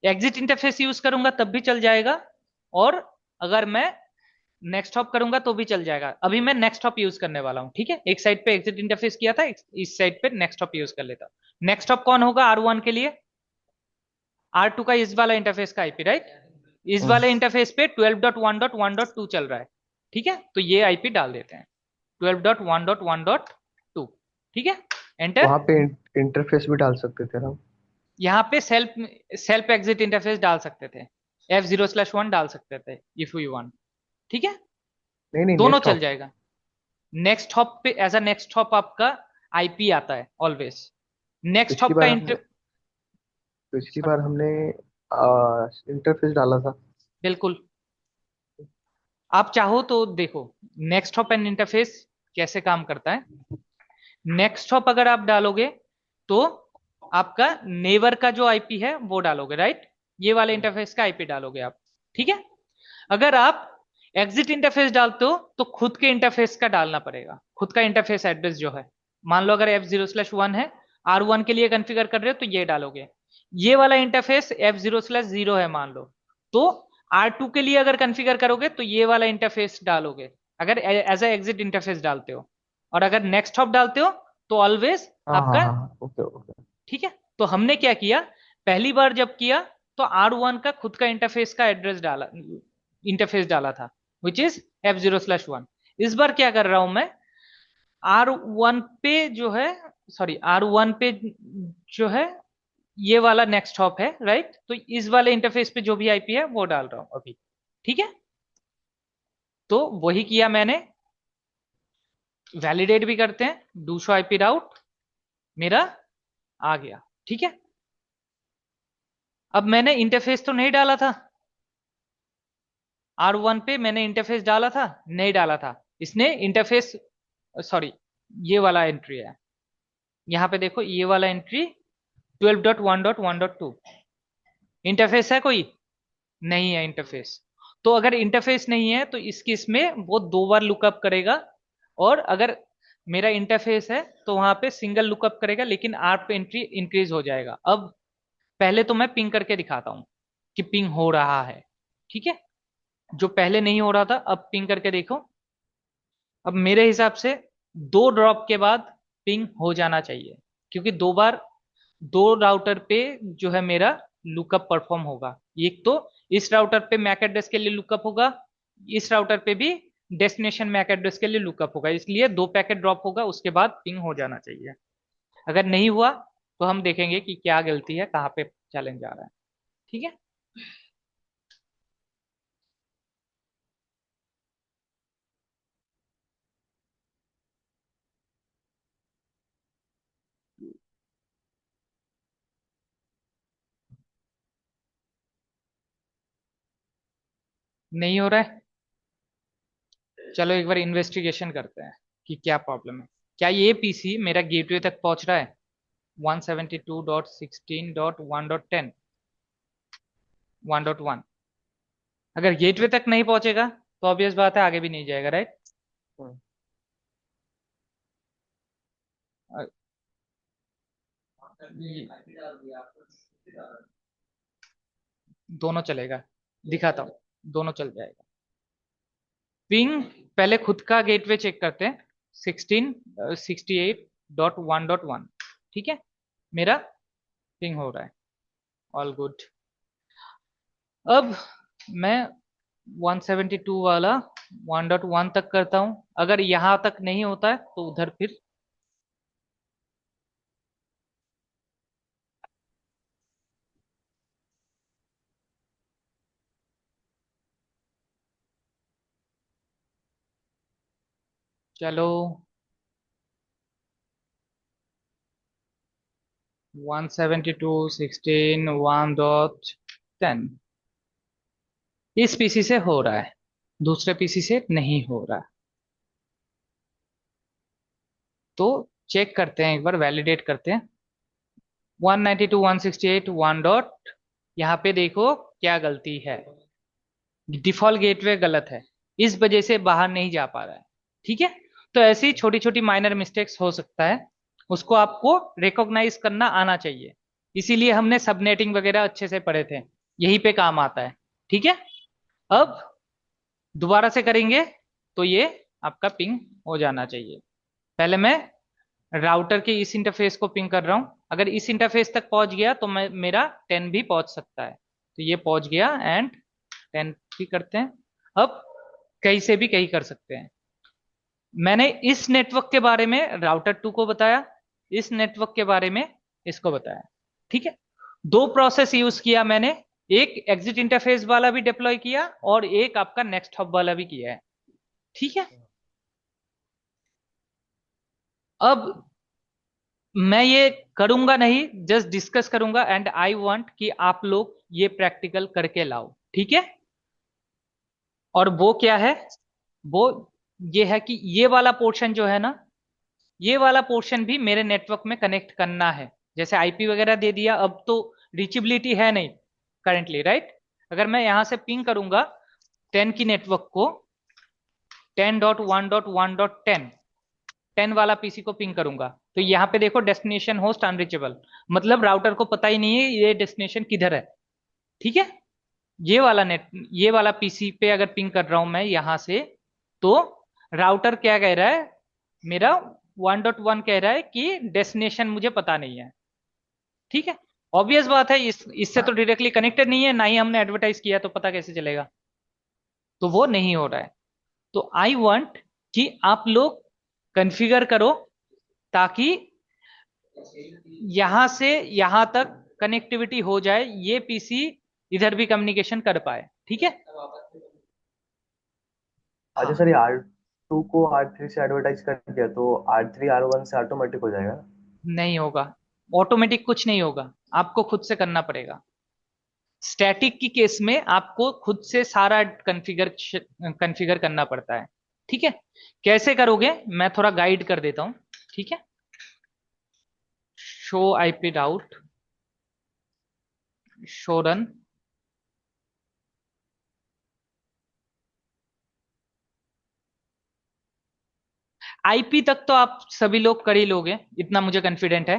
एग्जिट इंटरफेस यूज करूंगा तब भी चल जाएगा, और अगर मैं नेक्स्ट हॉप करूंगा तो भी चल जाएगा। अभी मैं नेक्स्ट हॉप यूज करने वाला हूँ, ठीक है। एक साइड पे एग्जिट इंटरफेस किया था, इस साइड पे नेक्स्ट हॉप यूज कर लेता। नेक्स्ट हॉप कौन होगा R1 के लिए? R2 का इस वाला इंटरफेस का आईपी, राइट। इस हम्म, वाले इंटरफेस पे 12.1.1.2 चल रहा है, ठीक है। तो ये आईपी डाल देते हैं, 12.1.1.2, ठीक है। एंटर। वहां पे इंटरफेस भी डाल सकते थे ना? यहाँ पे सेल्फ सेल्फ एग्जिट इंटरफेस डाल सकते थे, F0/1 डाल सकते थे इफ यू वांट, ठीक है। नहीं नहीं, दोनों नेक्स्ट चल हॉप। जाएगा। नेक्स्ट हॉप पे एज अ नेक्स्ट हॉप आपका आईपी आता है ऑलवेज। नेक्स्ट पिछली हॉप का बार हमने इंटर पिछली सॉरी, बार हमने इंटरफेस डाला था। बिल्कुल। आप चाहो तो देखो नेक्स्ट हॉप एंड इंटरफेस कैसे काम करता है। नेक्स्ट हॉप अगर आप डालोगे तो आपका नेवर का जो आईपी है वो डालोगे, राइट। ये वाले हम्म। इंटरफेस का आईपी डालोगे आप, ठीक है। अगर आप एग्जिट इंटरफेस डालते हो तो खुद के इंटरफेस का डालना पड़ेगा, खुद का इंटरफेस एड्रेस जो है। मान लो अगर F0/1 है, R1 के लिए कॉन्फ़िगर कर रहे हो तो ये डालोगे। ये वाला इंटरफेस F0/0 है मान लो, तो R2 के लिए अगर कॉन्फ़िगर करोगे तो ये वाला इंटरफेस डालोगे, अगर एज ए एग्जिट इंटरफेस डालते हो। और अगर नेक्स्ट हॉप डालते हो तो ऑलवेज हाँ हाँ आपका, हाँ, ओके ओके। ठीक है। तो हमने क्या किया, पहली बार जब किया तो R1 का खुद का इंटरफेस का एड्रेस डाला, इंटरफेस डाला था, विच इज F0/1। इस बार क्या कर रहा हूं मैं, R1 पे जो है, सॉरी R1 पे जो है ये वाला नेक्स्ट हॉप है, राइट। तो इस वाले इंटरफेस पे जो भी आईपी है वो डाल रहा हूं अभी, ठीक है। तो वही किया मैंने। वैलिडेट भी करते हैं, डू शो आईपी राउट, मेरा आ गया, ठीक है। अब मैंने इंटरफेस तो नहीं डाला था, R1 पे मैंने इंटरफेस डाला था, नहीं डाला था इसने इंटरफेस, सॉरी, ये वाला एंट्री है। यहाँ पे देखो ये वाला एंट्री 12.1.1.2, इंटरफेस है कोई? नहीं है इंटरफेस। तो अगर इंटरफेस नहीं है तो इस केस में वो दो बार लुकअप करेगा, और अगर मेरा इंटरफेस है तो वहां पे सिंगल लुकअप करेगा, लेकिन आर पे एंट्री इंक्रीज हो जाएगा। अब पहले तो मैं पिंग करके दिखाता हूँ कि पिंग हो रहा है, ठीक है। जो पहले नहीं हो रहा था अब पिंग करके देखो। अब मेरे हिसाब से दो ड्रॉप के बाद पिंग हो जाना चाहिए, क्योंकि दो बार दो राउटर पे जो है मेरा लुकअप परफॉर्म होगा। एक तो इस राउटर पे मैक एड्रेस के लिए लुकअप होगा, इस राउटर पे भी डेस्टिनेशन मैक एड्रेस के लिए लुकअप होगा, इसलिए दो पैकेट ड्रॉप होगा उसके बाद पिंग हो जाना चाहिए। अगर नहीं हुआ तो हम देखेंगे कि क्या गलती है, कहाँ पे चैलेंज आ रहा है, ठीक है। नहीं हो रहा है, चलो एक बार इन्वेस्टिगेशन करते हैं कि क्या प्रॉब्लम है। क्या ये पीसी मेरा गेटवे तक पहुंच रहा है? 172.16.1.10, 1.1। अगर गेटवे तक नहीं पहुंचेगा तो ऑब्वियस बात है आगे भी नहीं जाएगा, राइट। हम्म। दोनों चलेगा, दिखाता हूँ, दोनों चल जाएगा। पिंग पहले खुद का गेटवे चेक करते हैं, 1668.1.1, ठीक है। मेरा पिंग हो रहा है, ऑल गुड। अब मैं 172 वाला 1.1 तक करता हूँ, अगर यहां तक नहीं होता है तो उधर फिर चलो 172.16.1.10 इस पीसी से हो रहा है, दूसरे पीसी से नहीं हो रहा। तो चेक करते हैं, एक बार वैलिडेट करते हैं। 192.168 डॉट, यहाँ पे देखो क्या गलती है, डिफॉल्ट गेटवे गलत है, इस वजह से बाहर नहीं जा पा रहा है, ठीक है। तो ऐसी छोटी छोटी माइनर मिस्टेक्स हो सकता है, उसको आपको रिकॉग्नाइज करना आना चाहिए। इसीलिए हमने सबनेटिंग वगैरह अच्छे से पढ़े थे, यही पे काम आता है। ठीक है, अब दोबारा से करेंगे तो ये आपका पिंग हो जाना चाहिए। पहले मैं राउटर के इस इंटरफेस को पिंग कर रहा हूं, अगर इस इंटरफेस तक पहुंच गया तो मैं मेरा 10 भी पहुंच सकता है। तो ये पहुंच गया एंड 10 भी करते हैं। अब कहीं से भी कहीं कर सकते हैं। मैंने इस नेटवर्क के बारे में राउटर 2 को बताया, इस नेटवर्क के बारे में इसको बताया। ठीक है, दो प्रोसेस यूज किया मैंने, एक एग्जिट इंटरफेस वाला भी डिप्लॉय किया और एक आपका नेक्स्ट हब वाला भी किया है। ठीक है, अब मैं ये करूंगा नहीं, जस्ट डिस्कस करूंगा एंड आई वांट कि आप लोग ये प्रैक्टिकल करके लाओ। ठीक है, और वो क्या है, वो ये है कि ये वाला पोर्शन जो है ना, ये वाला पोर्शन भी मेरे नेटवर्क में कनेक्ट करना है। जैसे आईपी वगैरह दे दिया, अब तो रीचेबिलिटी है नहीं करेंटली, राइट। अगर मैं यहां से पिंग करूंगा 10 की नेटवर्क को, 10.1.1.10, 10 वाला पीसी को पिंग करूंगा, तो यहाँ पे देखो डेस्टिनेशन होस्ट अनरीचेबल, मतलब राउटर को पता ही नहीं है ये डेस्टिनेशन किधर है। ठीक है, ये वाला नेट, ये वाला पीसी पे अगर पिंग कर रहा हूं मैं यहां से, तो राउटर क्या कह रहा है, मेरा 1.1 कह रहा है कि डेस्टिनेशन मुझे पता नहीं है। ठीक है, ऑब्वियस बात है, इससे तो डायरेक्टली कनेक्टेड नहीं है, ना ही हमने एडवर्टाइज किया, तो पता कैसे चलेगा। तो वो नहीं हो रहा है। तो आई वांट कि आप लोग कॉन्फ़िगर करो, ताकि यहां से यहां तक कनेक्टिविटी हो जाए, ये पीसी इधर भी कम्युनिकेशन कर पाए। ठीक है, अच्छा हाँ। सर, ये R2 को R3 से एडवर्टाइज कर दिया तो R3 R1 से ऑटोमेटिक हो जाएगा? नहीं होगा, ऑटोमेटिक कुछ नहीं होगा, आपको खुद से करना पड़ेगा। स्टैटिक की केस में आपको खुद से सारा कॉन्फ़िगर कॉन्फ़िगर करना पड़ता है। ठीक है, कैसे करोगे मैं थोड़ा गाइड कर देता हूं। ठीक है, show IP route, show run. IP तक तो आप सभी लोग कर ही लोगे, इतना मुझे कॉन्फिडेंट है।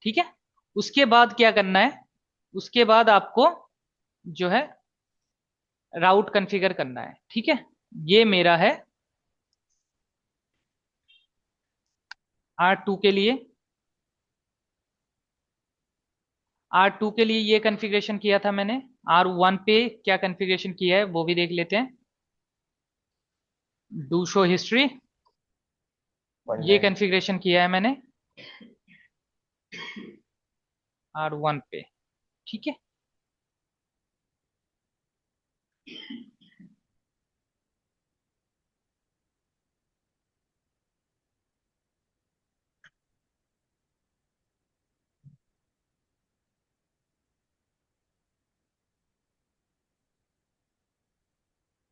ठीक है, उसके बाद क्या करना है, उसके बाद आपको जो है राउट कॉन्फ़िगर करना है। ठीक है, ये मेरा है R2 के लिए। R2 के लिए ये कॉन्फ़िगरेशन किया था मैंने। R1 पे क्या कॉन्फ़िगरेशन किया है वो भी देख लेते हैं। डू शो हिस्ट्री, वन ये नाइन कॉन्फ़िगरेशन किया है मैंने R1 पे। ठीक है,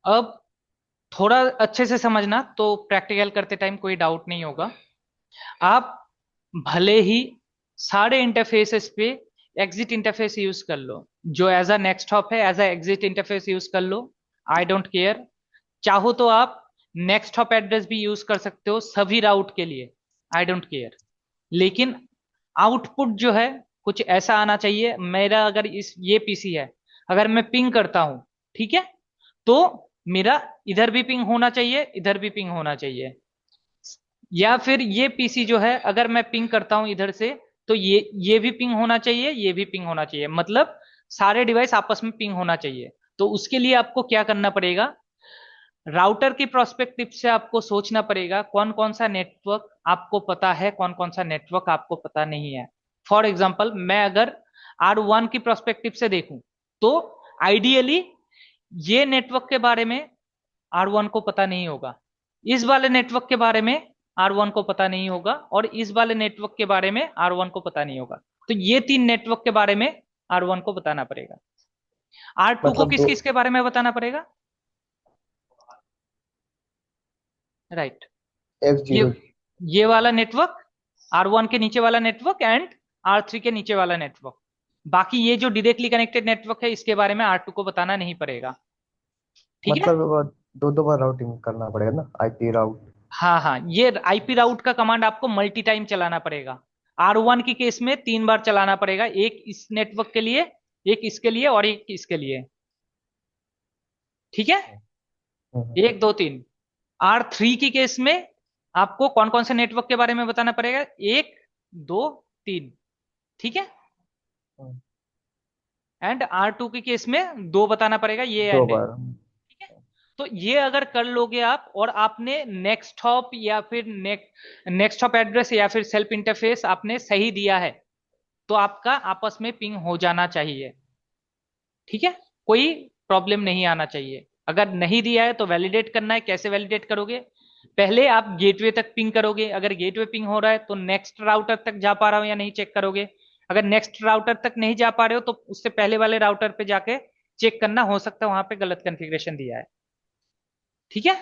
अब थोड़ा अच्छे से समझना, तो प्रैक्टिकल करते टाइम कोई डाउट नहीं होगा। आप भले ही सारे इंटरफेसेस पे एग्जिट इंटरफेस यूज कर लो, जो एज अ नेक्स्ट हॉप है as an exit interface use कर लो, आई डोंट केयर। चाहो तो आप नेक्स्ट हॉप एड्रेस भी यूज कर सकते हो सभी राउट के लिए, आई डोंट केयर। लेकिन आउटपुट जो है कुछ ऐसा आना चाहिए। मेरा अगर इस ये पीसी है, अगर मैं पिंग करता हूं, ठीक है, तो मेरा इधर भी पिंग होना चाहिए, इधर भी पिंग होना चाहिए। या फिर ये पीसी जो है, अगर मैं पिंग करता हूं इधर से, तो ये भी पिंग होना चाहिए, ये भी पिंग होना चाहिए, मतलब सारे डिवाइस आपस में पिंग होना चाहिए। तो उसके लिए आपको क्या करना पड़ेगा, राउटर की प्रोस्पेक्टिव से आपको सोचना पड़ेगा कौन कौन सा नेटवर्क आपको पता है, कौन कौन सा नेटवर्क आपको पता नहीं है। फॉर एग्जाम्पल, मैं अगर R1 की प्रोस्पेक्टिव से देखूं, तो आइडियली ये नेटवर्क के बारे में R1 को पता नहीं होगा, इस वाले नेटवर्क के बारे में R1 को पता नहीं होगा, और इस वाले नेटवर्क के बारे में R1 को पता नहीं होगा। तो ये तीन नेटवर्क के बारे में R1 को बताना पड़ेगा। R2 को मतलब किस दो किस के बारे में बताना पड़ेगा, राइट। एफ ये जीरो ये वाला नेटवर्क, R1 के नीचे वाला नेटवर्क एंड R3 के नीचे वाला नेटवर्क। बाकी ये जो डायरेक्टली कनेक्टेड नेटवर्क है, इसके बारे में R2 को बताना नहीं पड़ेगा। ठीक है, मतलब दो दो बार राउटिंग करना पड़ेगा ना, आईपी राउट। हाँ हाँ, ये आईपी राउट का कमांड आपको मल्टी टाइम चलाना पड़ेगा। R1 की केस में 3 बार चलाना पड़ेगा, एक इस नेटवर्क के लिए, एक इसके लिए और एक इसके लिए। ठीक है, हम्म, 1 2 3। R3 की केस में आपको कौन कौन से नेटवर्क के बारे में बताना पड़ेगा, 1 2 3। ठीक है, हम्म, एंड R2 की केस में 2 बताना पड़ेगा, ये दो एंड है। बार। ठीक है, तो ये अगर कर लोगे आप, और आपने नेक्स्ट हॉप या फिर नेक्स्ट हॉप एड्रेस या फिर सेल्फ इंटरफेस आपने सही दिया है, तो आपका आपस में पिंग हो जाना चाहिए। ठीक है, कोई प्रॉब्लम नहीं आना चाहिए। अगर नहीं दिया है तो वैलिडेट करना है। कैसे वैलिडेट करोगे, पहले आप गेटवे तक पिंग करोगे, अगर गेटवे पिंग हो रहा है तो नेक्स्ट राउटर तक जा पा रहा हो या नहीं चेक करोगे। अगर नेक्स्ट राउटर तक नहीं जा पा रहे हो तो उससे पहले वाले राउटर पे जाके चेक करना, हो सकता है वहां पे गलत कॉन्फ़िगरेशन दिया है। ठीक है,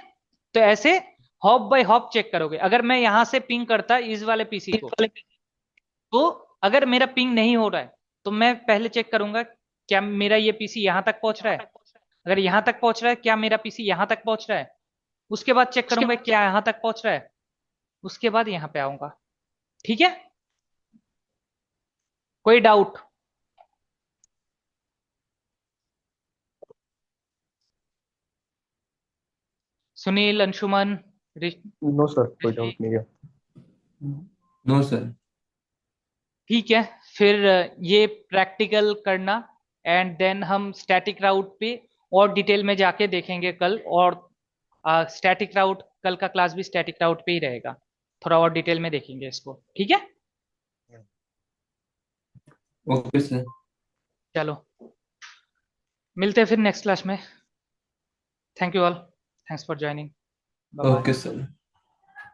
तो ऐसे हॉप बाय हॉप चेक करोगे। अगर मैं यहां से पिंग करता इस वाले पीसी को, तो अगर मेरा पिंग नहीं हो रहा है तो मैं पहले चेक करूंगा क्या मेरा ये पीसी यहां तक पहुंच रहा है। अगर यहां तक पहुंच रहा है, क्या मेरा पीसी यहां तक पहुंच रहा है। उसके बाद चेक करूंगा क्या यहां तक पहुंच रहा है, उसके बाद यहां पे आऊंगा। ठीक है, कोई doubt. Sunil, Anshuman, no sir, कोई ऋषि। डाउट नहीं है। No sir. ठीक है, फिर ये प्रैक्टिकल करना, एंड देन हम स्टैटिक राउट पे और डिटेल में जाके देखेंगे कल। और स्टैटिक राउट, कल का क्लास भी स्टैटिक राउट पे ही रहेगा, थोड़ा और डिटेल में देखेंगे इसको। ठीक है, ओके सर। चलो मिलते हैं फिर नेक्स्ट क्लास में। Thank you all, thanks for joining, bye bye. Okay sir.